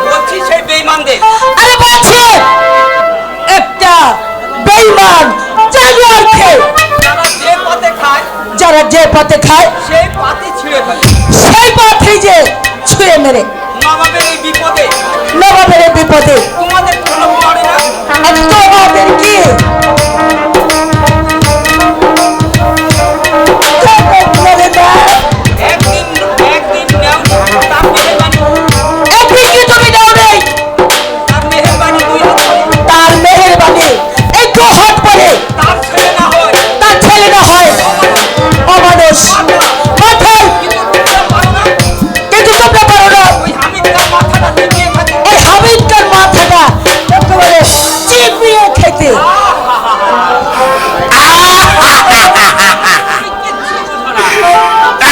বলছি সেই বেঈমানদের। আরে বলছি একটা বেঈমান জানোয়ারকে যারা যে পথে খায় যারা যে পথে খায় সেই পাতি ছিঁড়ে ফেলে। সেই পথেই যে ছুঁয়ে মেরে নবাবের এই বিপদে নবাবের এই বিপদে তোমাদের কোনো পড়ে না। আর তোমাদের কি করে না? একদিন নেও তার মেহেরবানি, একদিন কি তুমি নাও নেই তার মেহেরবানি দুই হাত ধরে। তার মেহেরবানি এই দু হাত পরে তার ছেলে না হয় তার ছেলে না হয় অমানুষ মাথার কিন্তু তোমরা পারো না। কিন্তু তোমরা পারো না ওই হামিদকার মাথাটা চিবিয়ে খাতে। এই হামিদকার মাথাটা একেবারে চিবিয়ে খেতে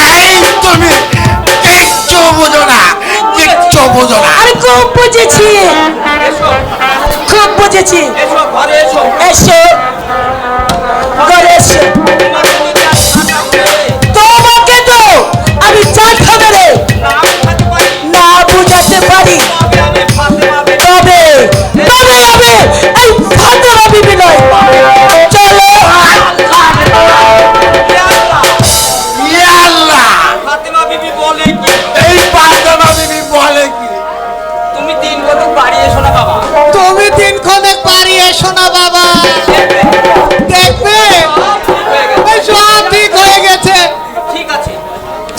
এই তুমি কিচ্ছু বুঝো না, কিচ্ছু বুঝো না। আমি খুব বুঝেছি এসো খুব বুঝেছি এসো ঘরে এসো। এসো ঘরে এসো তোমাকে যদি আর খানা মেরে তোমাকে তো আমি চা খাবে রে না বুঝাতে পারি না বুঝাতে পারি তবে আমি ফাতেমা তবে আমি এই ফাতেমা বিবি নয় চলো ইয়া আল্লাহ, ফাতেমা বিবি বলে কি এই ফাতেমা বিবি বলে কি? তুমি দিন কত বাড়ি এসো না বাবা। তুমি দিনক্ষণে বাড়ি এসো না বাবা দেখবে সব ঠিক হয়ে গেছে ঠিক আছে,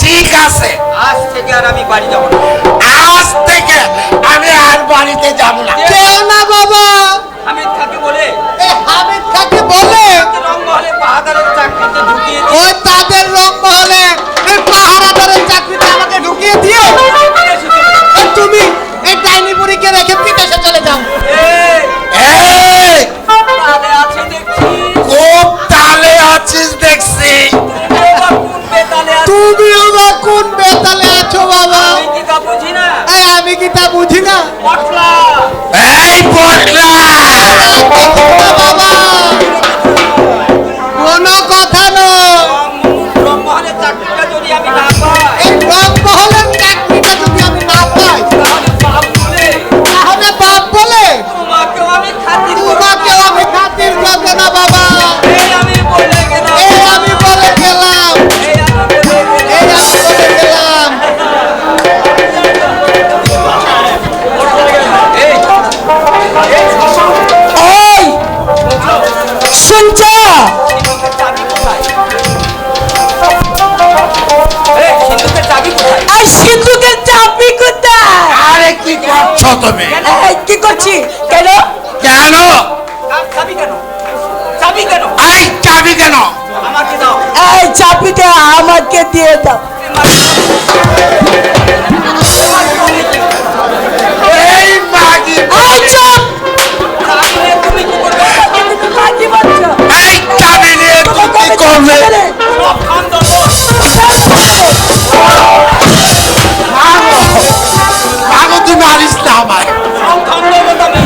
ঠিক আছে, আজ থেকে আর আমি বাড়ি যাবো না। আজ থেকে আমি আর বাড়িতে যাব না। কেউ না বাবা আমি থাকে বলে এই হামিদ কাকে বলে রঙ্গহলে পাহাড়ের চাকরিতে ঢুকিয়ে দিয়ে ওই তাদের রম্য হলে এই পাহারাদারের চাকরিতে আমাকে ঢুকিয়ে দিয়ে বিদেশে চলে যাবো। এই তুমি এই ডাইনি বুড়িকে রেখে বিদেশে চলে যাও এই, এই তাহলে আছে দেখছি খুব তালে আছিস দেখছি। তুমি আবার কোন বেতালে আছো? তুমিও বা কোন বেতালে আছো বাবা আমি কি তা বুঝি না? এই আমি কি তা বুঝি না পটলা এই পটলা, বাবা কোনো কথা নয় ব্রহ্মহলে চাকরিটা যদি আমি না পাই এই রংমহলের চাকরিটা যদি আমি না পাই তাহলে বাপ বলে তাহলে বাপ বলে তোমাকেও আমি খাতির করব না। তোমাকেও আমি খাতির করবো না বাবা এই আমি বলে গেলাম এই আমি বলে গেলাম এই আমি বলে গেলাম। এই আমি বলে গেলাম এই, ওই শুনছ সিন্ধুকের চাবি কোথায়? এই, সিন্ধুকের চাবি কোথায়? এই সিন্ধুকের চাবি কোথায় আরে কি করছো তুমি? এই কি করছি কেন কেন? চাবি কেন? চাবি কেন? এই চাবি কেন? আমাকে দাও। এই চাবিটা আমাকে দিয়ে দাও এই মাগি, এই চুপ চাবি নিয়ে তুমি কি করবে? তুমি লাঠি মারছো এই চাবি নিয়ে তুমি কি করবে? সব খান দেবো। মাগো তুই মারিস না আমায়। সব খান দৌলত আমি।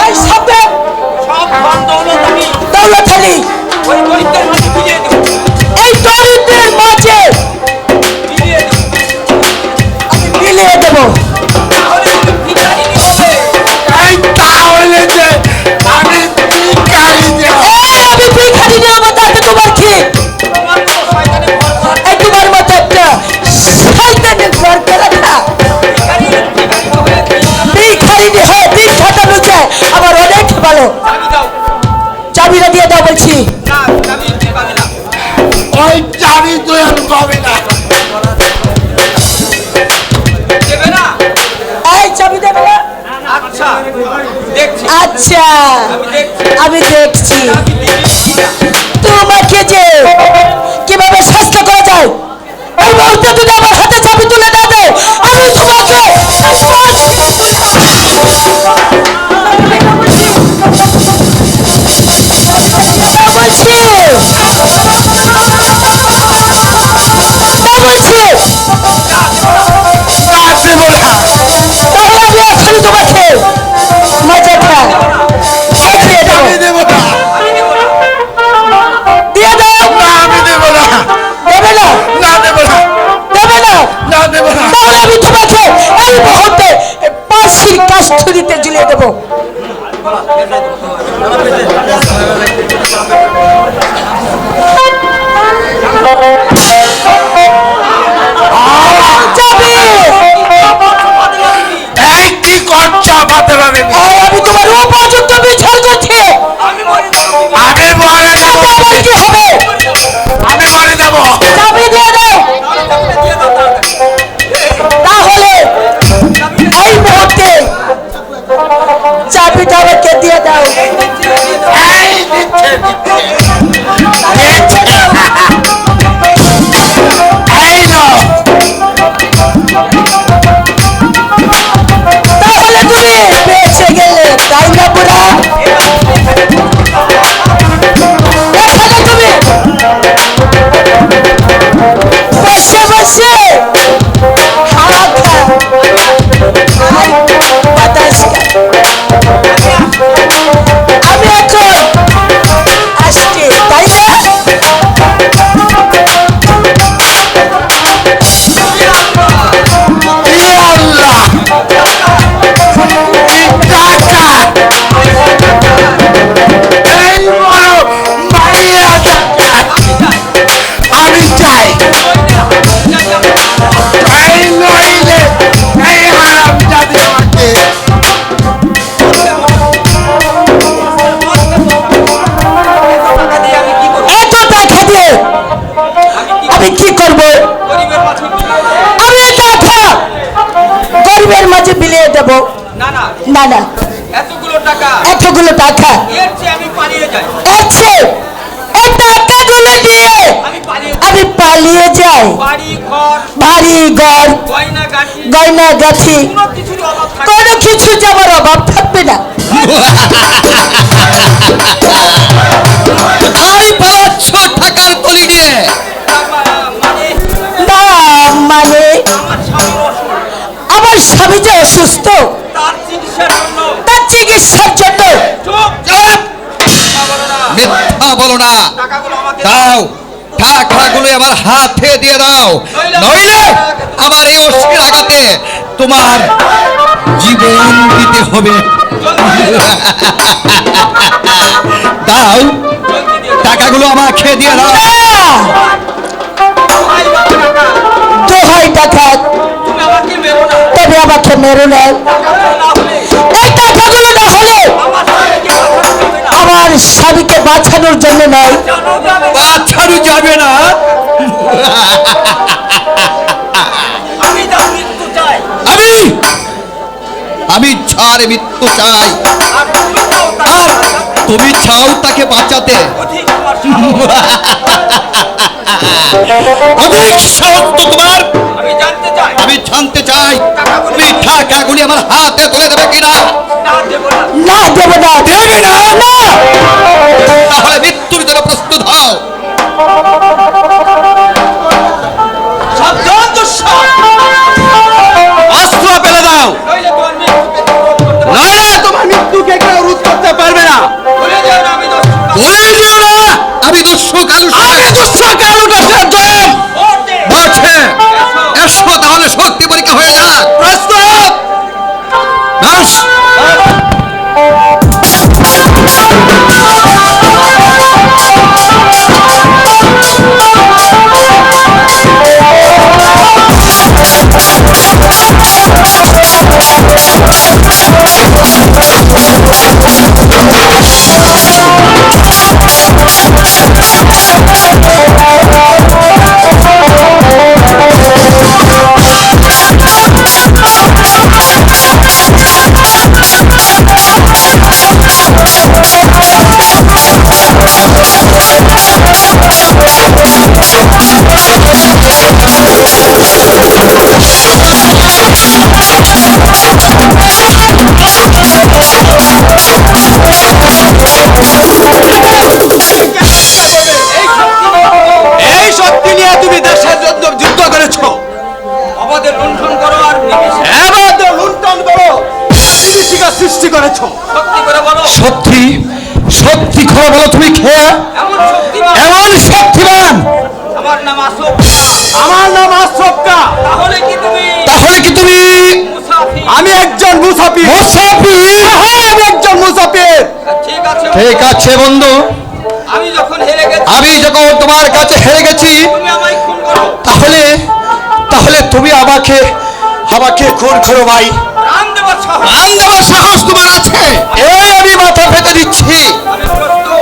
এই সাথে সব খান দৌলত আমি। দৌলত আলী ওই গরিবদের মাঝে ফিরিয়ে দেবো। এই দরিদ্রের মাঝে ফিরিয়ে দেবো। আমি মিলিয়ে দেবো তাহলে তুমি ভিখারিনী হবে। এই তাহলে যে আমি ভিখারি যে এই আমি ভিখারি না আমার তাতে তোমার কি তোমার তো শয়তানের ভরসা। এই তোমার মতো একটা শয়তানের ঘর করে না ভিখারি হবে। ভিখারি হয়ে দিন কাটানো যায় আমার অনেক ভালো চাবি দাও। চাবিটা দিয়ে দাও বলছি না, চাবি দিতে পারবে না। ওই চাবি তুই আর পাবি না। দেবে না? এই চাবি দেবে না আচ্ছা, দেখছি। আচ্ছা আমি দেখছি। আমি দেখছি চাবি দিবি না। তোমাকে যে কিভাবে শাস্তি করা যায় এই মুহূর্তে যদি আমার হাতে চাবি তুলে না দাও আমি তোমাকে বলছি তাহলে আমি এখনই তোমাকে মজাটা দেখিয়ে দেবো চাবি দেবো না। ঝুড়িতে ঝুলিয়ে দেবো। যাবে। এই কি করছো বাদলা দেবী? আমি তোমার উপযুক্ত বিচার করছি। আমি মরে যাবো। আবার কি হবে? আমি মরে যাবো। চাবি দিয়ে দাও। তাহলে এই মুহূর্তে চাবিটা আমাকে দিয়ে দাও। এই দিচ্ছে দিচ্ছে। এই নাও। তাহলে তুমি বেঁচে গেলে, তাই না বুড়া? এখানে তুমি বসে বসে হাওয়া খা আর বাতাস খা। আমি এখন আসছি, তাই না? ইয়া আল্লাহ। কি ডাকাত। এই বড় মাইয়া ডাকাত। আমি চাই। এই নইলে এই হারামজাদি আমাকে এত টাকা দিয়ে আমি কি করব? আমি টাকা গরিবের মাঝে বিলিয়ে দেব। না না, না না, এতগুলো টাকা এতগুলো টাকা এর চেয়ে আমি পালিয়ে যাই। আছে, এই টাকাগুলো দিয়ে আমি পালিয়ে যাই। বাড়ি ঘর বাড়ি ঘর গয়না গাঠি গয়না গাছি কোনো কিছুরই অভাব থাকে কোনো কিছু যাবার অভাব থাকবে না। তাই পালাচ্ছ টাকার তলি নিয়ে? মানে না মানে আমার স্বামীর অসুখ, আমার স্বামী যে অসুস্থ, তার চিকিৎসার জন্য। তার চিকিৎসার জন্য চুপ চুপ! কথা বলো না। মিথ্যা বলো না। টাকাগুলো আমাকে দাও, টাকাগুলো আমার হাতে দিয়ে দাও, নইলে আমার এই অস্থির আঘাতে তোমার জীবন দিতে হবে। দাও, টাকাগুলো আমাকে দিয়ে দাও। ভাই বাবা টাকা, দোহাই টাকা, তুমি আমাকে মেরো না। তবে আমাকে মেরো না। টাকাগুলো না হলে এই টাকাগুলো না হলে আমার স্বামীকে বাঁচানো আমার স্বামীকে বাঁচানোর যাবে না। জন্য নয়, জানো যাবে না। বাচ্চারও যাবে না। আমি তার মৃত্যু চাই। আমি ছাড় মৃত্যু চাই, আর তুমি চাও তাকে আর বাঁচাতে। তুমি চাও তাকে বাঁচাতে। অধিক তোমার সাহস। অধিক সাহস তো তোমার। আমি জানতে চাই আমি জানতে চাই তুমি টাকাগুলি আমার হাতে তুলে দেবে কিনা। না দেবো না। না দেব না। দেবে না? না। তাহলে মৃত্যুর জন্য প্রস্তুত হও। সাবধান দুঃসাহস। অস্ত্র ফেলে দাও, নইলে তোমার মৃত্যুকে কেউ নইলে তোমার রোধ করতে মৃত্যুকে কেউ রোধ করতে পারবে না। ভুলে যেও না আমি দর্শক। ভুলে যেও না আমি দুঃসু কালু, আমি দুঃসু কালু দশের জয়েন ভোট দে। বলছে। এসো। এসো তাহলে শক্তি পরীক্ষা হয়ে যাক। প্রস্তুত? বেশ। ঠিক আছে বন্ধু, আমি যখন হেরে গেছি আমি যখন তোমার কাছে হেরে গেছি, তুমি আমায় খুন করো, তাহলে তাহলে তুমি আমাকে আমাকে খুন করো ভাই। প্রাণ দেওয়ার সাহস প্রাণ দেওয়ার সাহস তোমার আছে? এই আমি মাথা পেতে দিচ্ছি,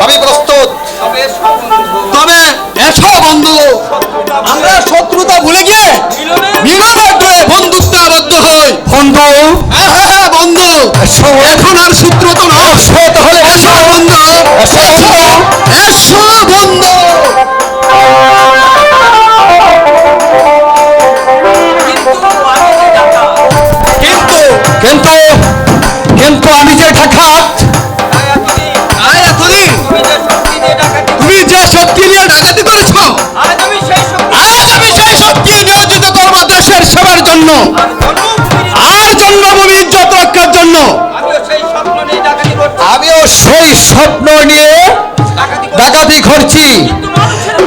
আমি প্রস্তুত। তবে এসো বন্ধু, তবে এসো বন্ধু, আমরা শত্রুতা ভুলে গিয়ে মিলনার্থে বন্ধুত্ব আবদ্ধ হই। বন্ধু, হ্যাঁ হ্যাঁ হ্যাঁ বন্ধু, এসো। এখন আর শত্রুতা নয়, এসো তাহলে, এসো বন্ধু, এসো বন্ধু, এসো বন্ধু। কিন্তু আমি যে ডাকা, কিন্তু কিন্তু আমি যে ডাকাত, এতদিন তুমি যে শক্তি দিয়ে ডাকাতি তুমি যে শক্তি নিয়ে ডাকাতি করেছো, আজ আমি সেই শক্তি আজ আমি সেই শক্তি নিয়োজিত করবো দেশের সেবার জন্য আর জন্মভূমি ইজ্জত রক্ষার জন্য। আমিও সেই স্বপ্ন নিয়ে ডাকাতি করছি, আমিও সেই স্বপ্ন নিয়ে ডাকাতি করছি,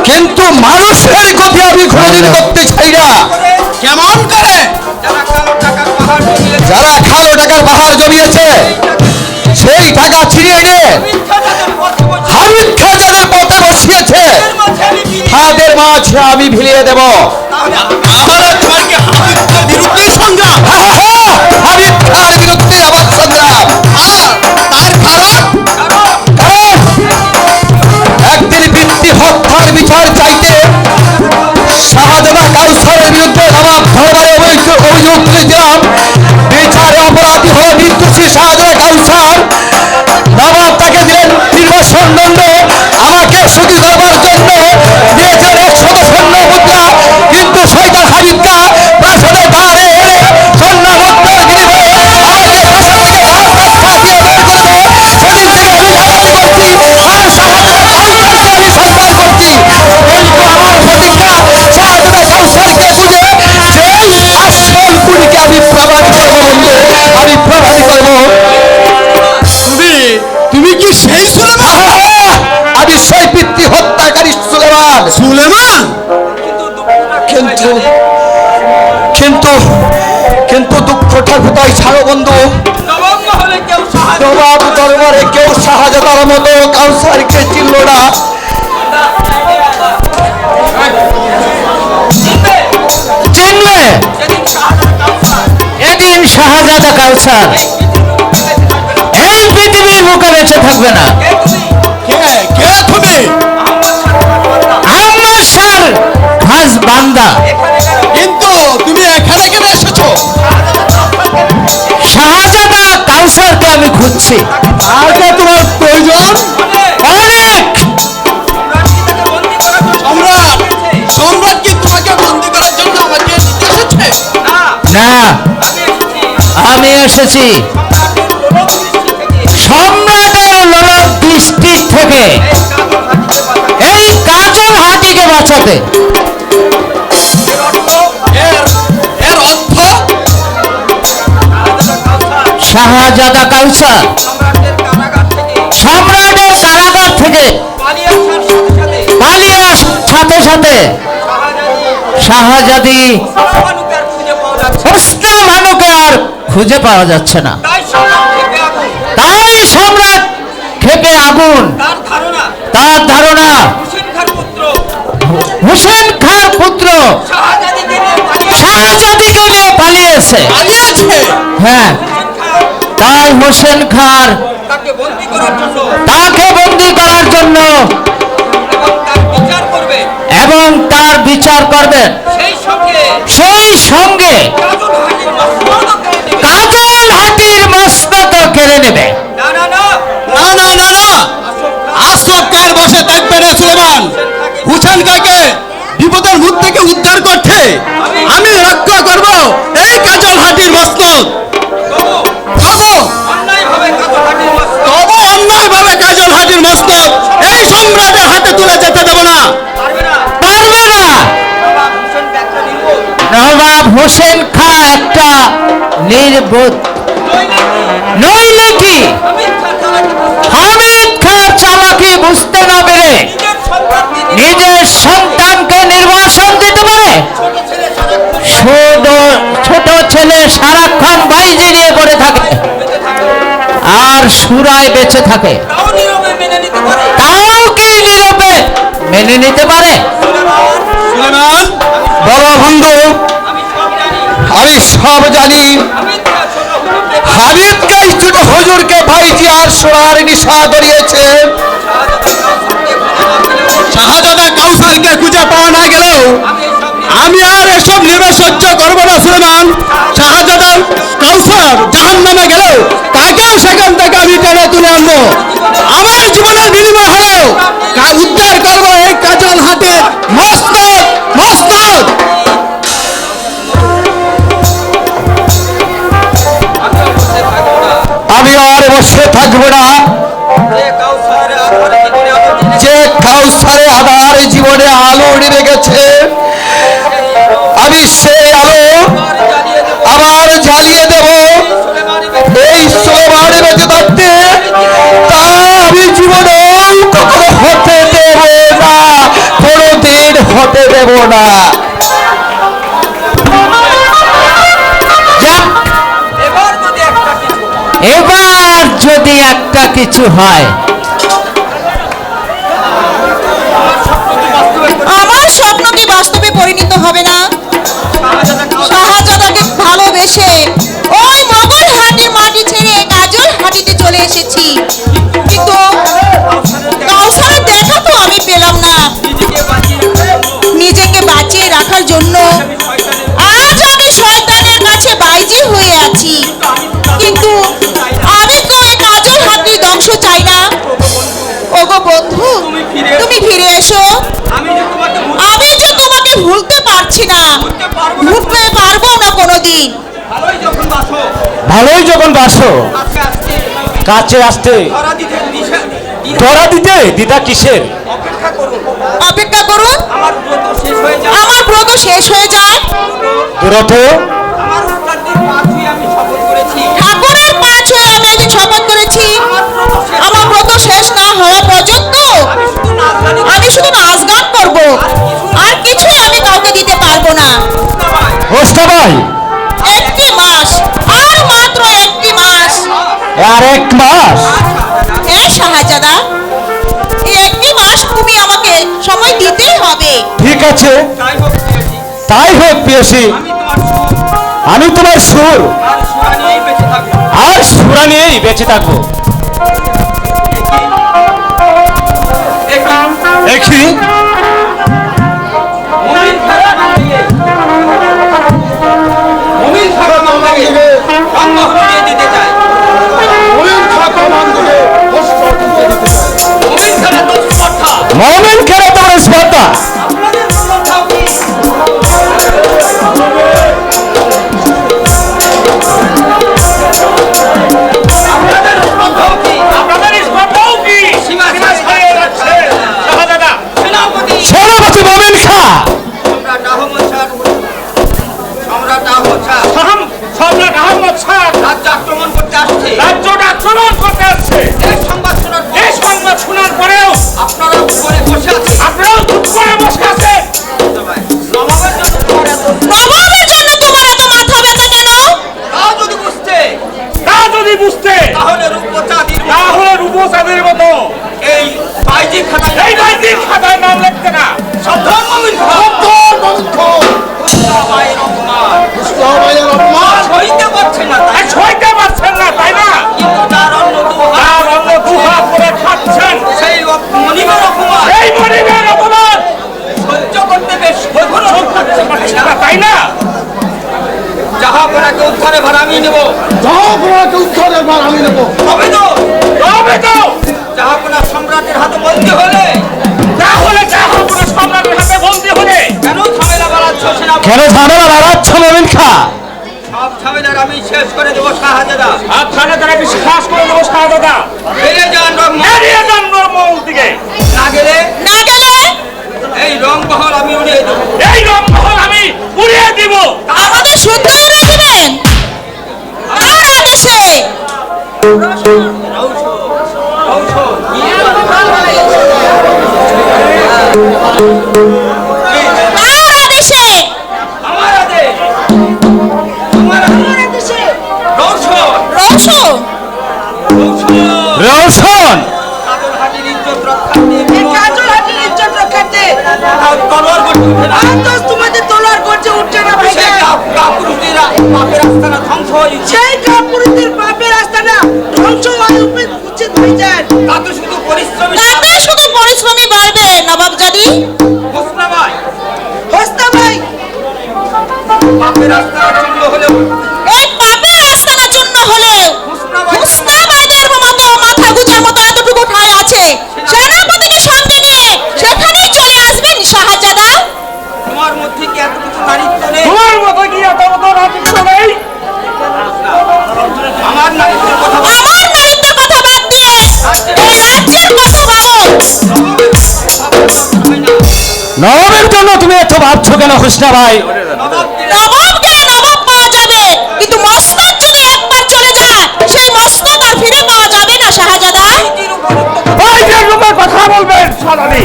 কিন্তু মানুষের ক্ষতি আমি কোনোদিন করতে চাই না। কেমন করে? যারা কালো টাকার পাহাড় জমিয়েছে, যারা কালো টাকার পাহাড় জমিয়েছে, সেই টাকা ছিনিয়ে নিয়ে মিথ্যা যাদের পথে বসিয়েছে, হামিদ খাঁ যাদের পথে বসিয়েছে, এর মাঝে তাদের মাঝে আমি আমি ভিলিয়ে দেব। তাহলে তোমার কি হামিদ খাঁর বিরুদ্ধে সংগ্রাম? হ্যাঁ, হ্যাঁ, হামিদ খাঁর বিরুদ্ধে আমার সংগ্রাম। তার কারণ কারণ একদিন বৃত্তি হত্যার বিচার চাইতে শাহজাদা কাউসারের বিরুদ্ধে নবাব দরবারে অভিযোগ তুলেছিলাম। বিচারে অপরাধী হয়ে নির্দোষী শাহজাদা কাউসার, নবাব তাকে দিলেন নির্বাসন দণ্ড, আমাকে সুখী করবার জন্য দিয়েছিলেন 100 স্বর্ণ মুদ্রা, কিন্তু শয়তান হামিদ খাঁ প্রাসাদে দ্বারে এলে স্বর্ণ মুদ্রার বিনিময়ে আমাকে প্রাসাদ থেকে রাস্তায় ফাঁসিয়ে বের করলো। সেদিন থেকে আমি ডাকাতি করছি আর শাহজাদা কাউসারকে আমি সম্মান করছি, কিন্তু আমার প্রতিজ্ঞা শাহজাদা কাউসারকে বুঝে সেই আসল খুনিকে আমি প্রমাণ করবো বন্ধু, আমি প্রমাণ করবো। তুমি কি সেই সুলেমান? আমি সেই পিতৃ হত্যাকারী সুলেমান। সুলেমান? কিন্তু কিন্তু কিন্তু দুঃখটা কোথায় ছাড়ো বন্ধু, নবাব মহলে কেউ সাহায্য নবাব দরবারে কেউ শাহজাদার মতো কাউসারকে চিনল না। চিনলে সেদিন শাহজাদা কাউসার এদিন শাহজাদা কাউসার এই পৃথিবীর মুখে বেঁচে থাকবে না। কে তুমি? আমার স্যার খাস বান্দা। কিন্তু তুমি এখানে কেন এসেছো? শাহজাদা কাউসারকে আমি খুঁজছি। আজকে তোমার প্রয়োজন অনেক। সম্রাট সম্রাট কি তোমাকে বন্দী করার জন্য আমাকে নিতে এসেছে? না, আমি এসেছি সম্রাটের লোলক দৃষ্টির থেকে এই কাজল হাতিকে বাঁচাতে। এর অর্থ শাহজাদা কাউসার সম্রাটের কারাগার থেকে পালিয়ে আসার সাথে সাথে শাহজাদি হোসনা ভানুকে আর খুঁজে পাওয়া যাচ্ছে না। তাই সম্রাট খেপে আগুন। তার ধারণা হোসেন খাঁর পুত্র শাহজাদিকে নিয়ে পালিয়েছে। হ্যাঁ, তাই হোসেন খাঁর তাকে বন্দী করার জন্য এবং তার বিচার করবেন, সেই সঙ্গে কাজল হাতির মস্তক কেড়ে নেবে। না না না না না না, আশরাফের বসে থাকবে না সুলেমান। হুসেন খাঁকে বিপদের মুখ থেকে উদ্ধার করতে আমি রক্ষা করব এই কাজল হাতির মস্তক। তবু অন্যায়ভাবে কাজল হাতির মস্তক এই সম্রাটের হাতে তুলে যেতে দেব না। পারবে না। নবাব হোসেন খাঁ একটা নির্বোধ, নইলে কি হামিদ খাঁর চালাকি বুঝতে না পেরে নিজের সন্তানকে নির্বাসন দিতে পারে? ছোট ছেলে সারাক্ষণ বাইজি নিয়ে পড়ে থাকে আর সুরায় বেঁচে থাকে। মেনে নিতে পারে? সুলেমান, বলো বন্ধু, আমি সব জানি। আমি সব জানি। আমি তো ছোট হুজুরকে হাবিবকে ছোট হুজুরকে ভাইজি আর সোনার নিশা ধরিয়েছে। শাহজাদা কাউসারকে খুঁজে পাওয়া না গেলেও আমি আর এসব নেবে সহ্য করবো না সুলেমান। শাহজাদা কাউসার জাহান্নামে গেলেও তাকেও সেখান থেকে আমি টেনে তুলে আনবো। আমার জীবনের বিনিময় হলেও উদ্ধার করবো এই কাজল হাটের মস্তক মস্তক। আমি আর বসে থাকবো না। যে কাউসারে আধার জীবনে আলো নিভে গেছে, আমি সেই আলো আবার জ্বালিয়ে দেব। এই সুলেমান বেঁচে থাকতে তা আমি জীবনে কখনো হতে দেব না, কোনোদিন হতে দেব না। যাক, এবার যদি একটা কিছু হয়। আমার স্বপ্ন কি বাস্তবে পরিণত হবে না? শাহজাদাকে ভালোবেসে ওই মোগল হাটের মাটি ছেড়ে কাজল হাটিতে চলে এসেছি, কিন্তু কাউসারের দেখা তো আমি পেলাম না। নিজেকে বাঁচিয়ে রাখার জন্য আজ আমি শয়তানের কাছে বাইজি হয়ে আছি, কিন্তু আমি তো এই কাজল হাটির ধ্বংস চাই না। ওগো বন্ধু, তুমি ফিরে এসো। আমি যে তোমাকে ভুলতে পারছি না, ভুলতে পারবো না কোনোদিন। ভালোই যখন বাসো, কাছে আসতে ধরা দিতে দ্বিধা কিসের? অপেক্ষা করুন, আমার ব্রত শেষ হয়ে যায়। দূরত ঠাকুরের পা ছুঁয়ে আমি আজ শপথ করেছি, আমার ব্রত শেষ না হওয়া পর্যন্ত আমি শুধু নাচ গান করবো, আর কিছুই আমি কাউকে দিতে পারবো না। হোস্টা ভাই, একটি মাস, আর মাত্র একটি মাস। আর এক মাস? এই শাহজাদা, এই একটি মাস তুমি আমাকে সময় দিতেই হবে। ঠিক আছে, তাই হোক প্রিয়সী। আমি তোমার সুর আর সুরা নিয়েই বেঁচে থাকবো। দেখি মোমেন খেলা তোমার স্পর্ধা। সেনাপতি মোমেন খা আক্রমণ করতে আসছে। রাজ্যটা আক্রমণ করতে আসছে। এই সংবাদ শোনার পর এই সংবাদ শোনার পরেও আপনারা উপরে বসে আছেন। আপনারাও চুপ করে বসে আছেন। নবাবের জন্য তোমার এত নবাবের জন্য তোমার এত মাথা ব্যথা কেন? তাও যদি বুঝতে, তাহলে রূপচাঁদের মতো এই বাইজি খাতা এই বাইজির খাতায় নাম লিখতে না। সাবধান মুমিন সইতে পারছেন না তাই? সইতে পারছেন না তাই না? কিন্তু তার অন্য তার অন্য দুহাত করে খাচ্ছেন। সেই মনিবের অপমান এই মনিবের অপমান সহ্য করতে বেশ কখনো থাকছে না তাই না? জাহাপনাকে উদ্ধারে ভার আমি নেব। তবে তো জাহাপনা সম্রাটের হাতে বন্দী হলে তাহলে জাহাপনা সম্রাটের হাতে বন্দী হলে কেন ঝামেলা বাড়াচ্ছ সেনাপতি? কেন ঝামেলা বাড়াচ্ছ মোমেন খা? সব ঝামেলার আমি শেষ করে দেবো শাহজাদা। আপনারা তারা বিশ্বাস করে দেবো শাহজাদা। ফিরে যান এড়িয়ে যান নরমহল দিকে। না গেলে না গেলে এই রংমহল আমি উড়িয়ে দেবো। এই রংমহল আমি উড়িয়ে দিব। আমাদের শুদ্ধই রাখবেন। কার আদেশে? কার আদেশে? আমার আদেশ, আমার আদেশে রৌশন রওশন। রওশন কাজল হাটির ইজ্জত রক্ষার্থে উঠে না। আর তো তোমাদের তলোয়ার করছে উঠছে না সেই ভাইজান। কাপুরুষেরা পাপের আস্তানা ধ্বংস হয়ে উঠছে। সেই কাপুরুষদের পাপের রাস্তাটা ধ্বংস হয়ে উচিত ভাইজান। তাতে শুধু পরিশ্রমী তাতে শুধু পরিশ্রমী বাড়বে নবাবজাদি। হোসনা ভাই, হোসনা ভাই, পাপের আস্তানা চূর্ণ হলেও এই পাপের আস্তানা চূর্ণ হলেও হোসনা ভাই হুসনা বাইদের মতো মাথা গুজার মতো এতটুকু ঠাঁই আছে। সেনাপতিকে সঙ্গে নিয়ে সেখানেই চলে আসবেন শাহজাদা। তোমার মধ্যে কি এতটুকু নারীত্ব নেই? তোমার মতো কি এত মতো রাজত্ব নেই? আমার নারীত্বের কথা বল। আমার নারীত্বের কথা বাদ দিয়ে এই রাজ্যের কথা ভাবো। নবাবের জন্য তুমি এত ভাবছো কেন হুসনা ভাই? নবাবকে নবাব পাওয়া যাবে, কিন্তু মস্তক যদি একবার চলে যায় সেই মস্তক আর ফিরে পাওয়া যাবে না শাহজাদা। ওই যে রূপে কথা বলবেন সারানি।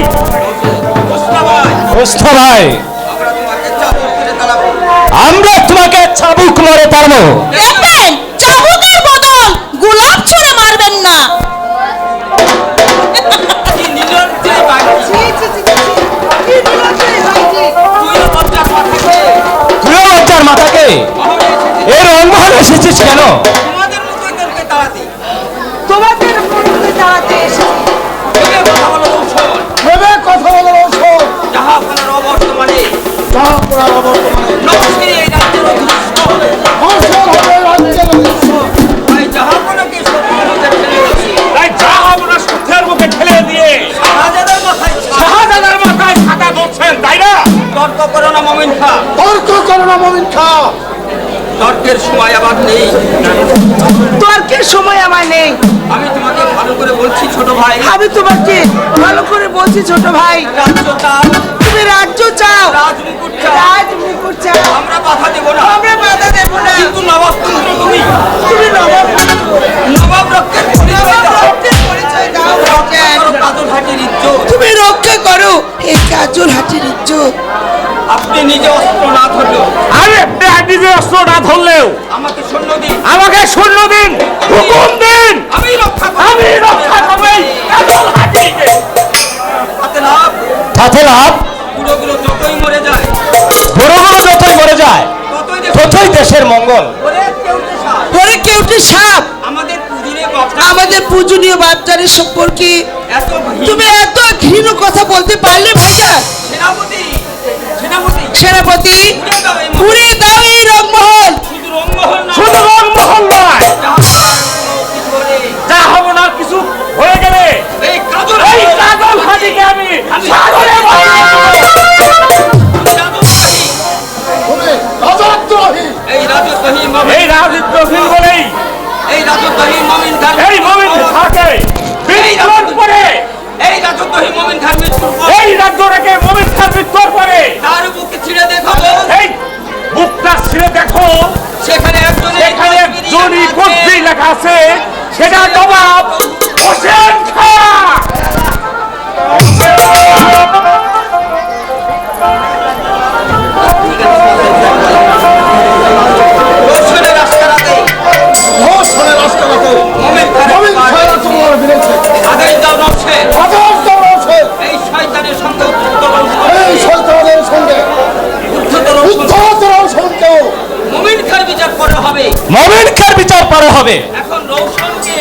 হোসনা ভাই, হুসনা ভাই, আমরা তোমাকে চাবুক করে তাড়াবো। আমরা তোমাকে চাবুক মারে পারবো। দেখবেন চাবুকের বদল গোলাপ ছুঁড়ে মারবেন না। কি নির্লজ্জে বাড়ি। ছি, ছি, ছি, ছি, ছি। কি নির্লজ্জই হয়েছে। তুইও লজ্জার মাথাকে তুইও লজ্জার মাথাকে শহরে এসেছিস। এই রংমহলে এসেছিস কেন? তোমাদের মতোই তোকে তাড়াতে। তোমাদের মধ্যে দাঁড়াতে এসেছি। ভেবে কথা বলো কৌশল। ভেবে কথা বলো ঔষধ। জাহাপনার অবর্তমানে যাহা পুরা অবর্তমানে নকশি এই রাজ্যের অধীনস্থ। ধর্ষণ হবে রাজ্যের অধীনস্থ। তাই জাহাপনাকে শত্রুর মধ্যে ফেলে দিচ্ছি। তাই জাহাপনা সত্যের মুখে ঠেলে দিয়ে শাহজাদার মাথায় ছাদ। শাহজাদার মাথায় ছাতা ধরছেন, তাই না? তর্ক করো না মমিন খা। তর্ক করো না মমিন খা। তর্কের সময় আবার নেই। তর্কের সময় আমার নেই। আমি তোমাকে ভালো করে বলছি ছোট ভাই। আমি তোমাকে ভালো করে বলছি ছোট ভাই, রাজ্য চাও, তুমি রাজ্য চাও, রাজমুকুট চাও, রাজমুকুট চাও, আমরা বাধা দেব না। আমরা বাধা দেব না। কিন্তু নবাব পুত্র তুমি। তুমি নবাব, নবাব রক্তের পরিচয় দাও। রক্তের পরিচয় দাও ভাইজান। করো কাজল হাটির ইজ্জত। তুমি রক্ষা করো এই কাজল হাটির ইজ্জত। আপনি নিজে অস্ত্র না ধরলেও আরে নিজে অস্ত্র না ধরলেও আমাকে সৈন্য দিন। আমাকে সৈন্য দিন, হুকুম দিন। আমি রক্ষা করব। আমি রক্ষা করবই কাজল হাটিকে। হাতে লাভ। তাতে লাভ, পুরোগুলো যতই মরে যায় বড়গুলো যতই মরে যায় ততই ততই দেশের মঙ্গল। ওরে কেউটে সার। পরে কেউটি সাপ আমাদের পুজুরে বাপটা আমাদের পূজনীয় বাচ্চাদের সম্পর্কে এত ভিড়। তুমি এত ঘৃণ কথা বলতে পারলে ভাইজান? সেনাপতি, সেনাপতি সেনাপতি, উড়ে দাও এই মহল। পুড়ে দাও এই রংমহল। শুধু রঙ্গমহল না, শুধু রংমহল নয়, জাহাপনার কিছু হলে যা হবো না কিছু হয়ে গেলে এই কাজল এই হাটি- কাজল হাটিকে আমি সাগরে বানিয়ে দেবো। এই রাজদ্রোহী মমিন, এই রাজদ্রোহী বলেই এই রাজদ্রোহী মমিন খান, এই মমিন থাকে বিস্ফোরণ করে এই রাজদ্রোহী মমিন খান মৃত্যুর পর এই রাজ্যটাকে মমিন খান বিস্ফোর করে তার বুকে ছিঁড়ে দেখাবো। এই বুকটা ছিঁড়ে দেখো, সেখানে এখানে জনি কুদ্রি লেখা আছে, সেটা নবাব হোসেন খাঁ। রোশনের রাস্তাঘাটে মমিন খানের আদেশ দাও নকশে। এই শয়তানের সঙ্গে উদ্ধতর মমিন খান বিচার করা হবে। মমিন খার বিচার পরে হবে। এখন রৌশনকে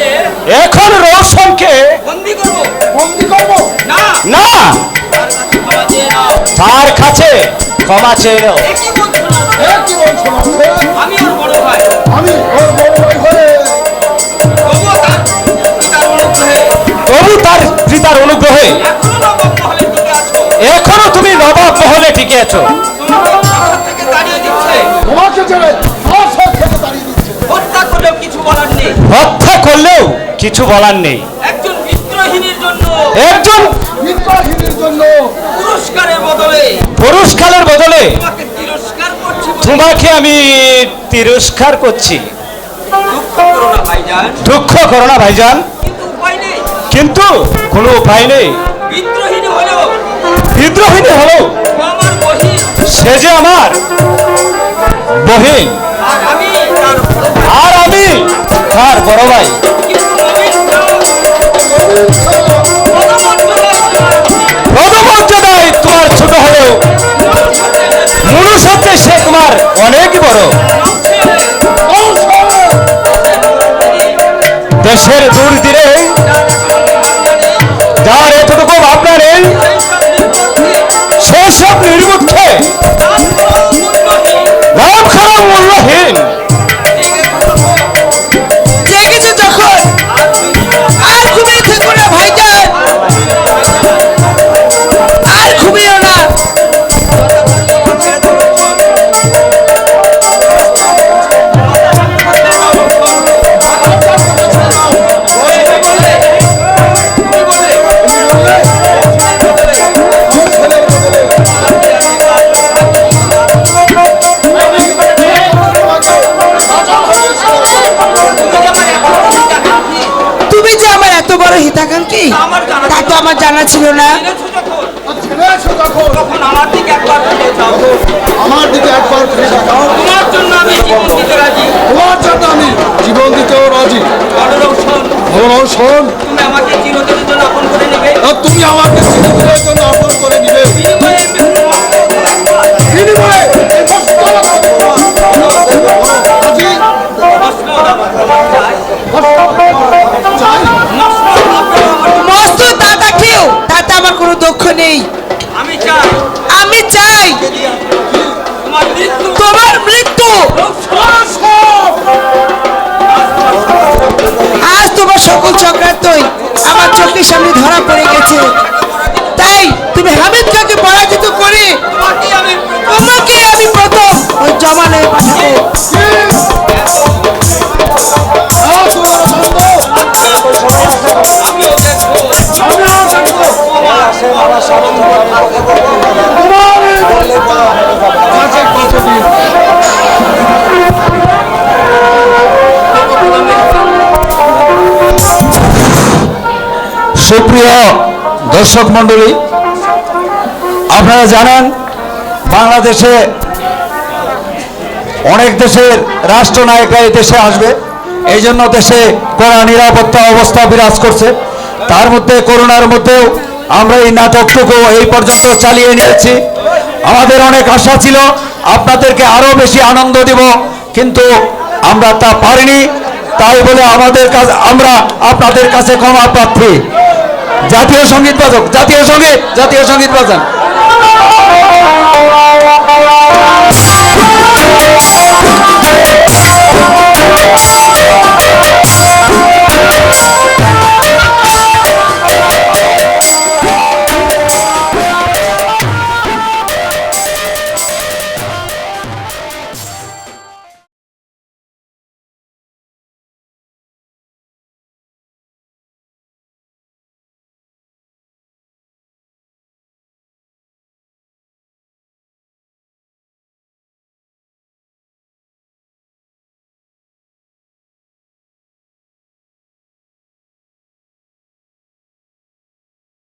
এখন রোশনকে বন্দি করবো না, না, তার কাছে ক্ষমা চেয়ে নাও। তার কাছে ক্ষমা চেয়ে নাও। এ কি বলছো না? আমি ওর বড় ভাই। তবুও তার পিতার অনুগ্রহে তার পিতার অনুগ্রহে এখনো নবাব মহলে টিকে আছো। এখনো তুমি নবাব মহলে টিকে আছো। তোমাকে সংসার থেকে তাড়িয়ে দিচ্ছে। হত্যা করলেও কিছু বলার নেই। হত্যা করলেও কিছু বলার নেই। একজন বিদ্রোহিনীর জন্য একজন পুরস্কারের বদলে পুরস্কারের বদলে তোমাকে তিরস্কার করছি বলে তোমাকে আমি তিরস্কার করছি। দুঃখ করো না ভাইজান, দুঃখ করো না ভাইজান, কিন্তু উপায় নেই। কিন্তু কোনো উপায় নেই। বিদ্রোহিনী হলেও বিদ্রোহিনী হলো ও আমার বহিন, সে যে আমার বহিন, আর আমি তার বড় ভাই। আর আমি তার বড় ভাই। কিন্তু নবীন পদমর্যাদা আমার আছে। পদমর্যাদায় তোমার ছোট হলেও অনেক বড়। দেশের দূর তীরে যার এতটুকু ভাবনা নেই, সেসব নির্বুদ্ধে লাভ খারাপ মূল্যহীন। জেগেছে যখন আর ঘুমিয়ে থেকো না ভাইজান, আর ঘুমিও না। তুমি যে আমার এত বড় হিতাকাঙ্ক্ষী তা তো আমার জানা ছিল না। তখন আমার দিকে একবার ফিরে যাও। আমার দিকে একবার ফিরে তাকাও। তোমার জন্য আমি জীবন দিতে রাজি। তোমার জন্য আমি জীবন দিতেও রাজি। বড়রাও শোন, বড়রাও শোন, তুমি আমাকে চিরদিনের জন্য আপন করে নেবে। আর তুমি আমাকে চিরদিনের জন্য আপন করে নিবে। বিনিময়ে বিনিময়ে এই মস্তক রাজি। চাই মস্ত দাদা কেউ তাতে আমার কোনো দুঃখ নেই। আমি চাই আমি চাই তোমার মৃত্যু। তোমার মৃত্যু। আজ তোমার সকল চক্রান্তই আমার চোখের সামনে ধরা পড়ে গেছে। তাই তুমি হামিদ খাকে পরাজিত করে তোমাকে আমি প্রথম ওই জমানায় পাঠাবো। আমিও দেখবো সুপ্রিয় দর্শক মণ্ডলী, আপনারা জানেন বাংলাদেশে অনেক দেশের রাষ্ট্রনায়করা এই দেশে আসবে। এই জন্য দেশে কড়া নিরাপত্তা অবস্থা বিরাজ করছে। তার মধ্যে করোনার মধ্যেও আমরা এই নাটকটুকু এই পর্যন্ত চালিয়ে নিয়েছি। আমাদের অনেক আশা ছিল আপনাদেরকে আরো বেশি আনন্দ দিব, কিন্তু আমরা তা পারিনি। তাই বলে আমাদের কাছে আমরা আপনাদের কাছে ক্ষমা প্রার্থী। জাতীয় সঙ্গীত বাজক, জাতীয় সঙ্গীত বাজান।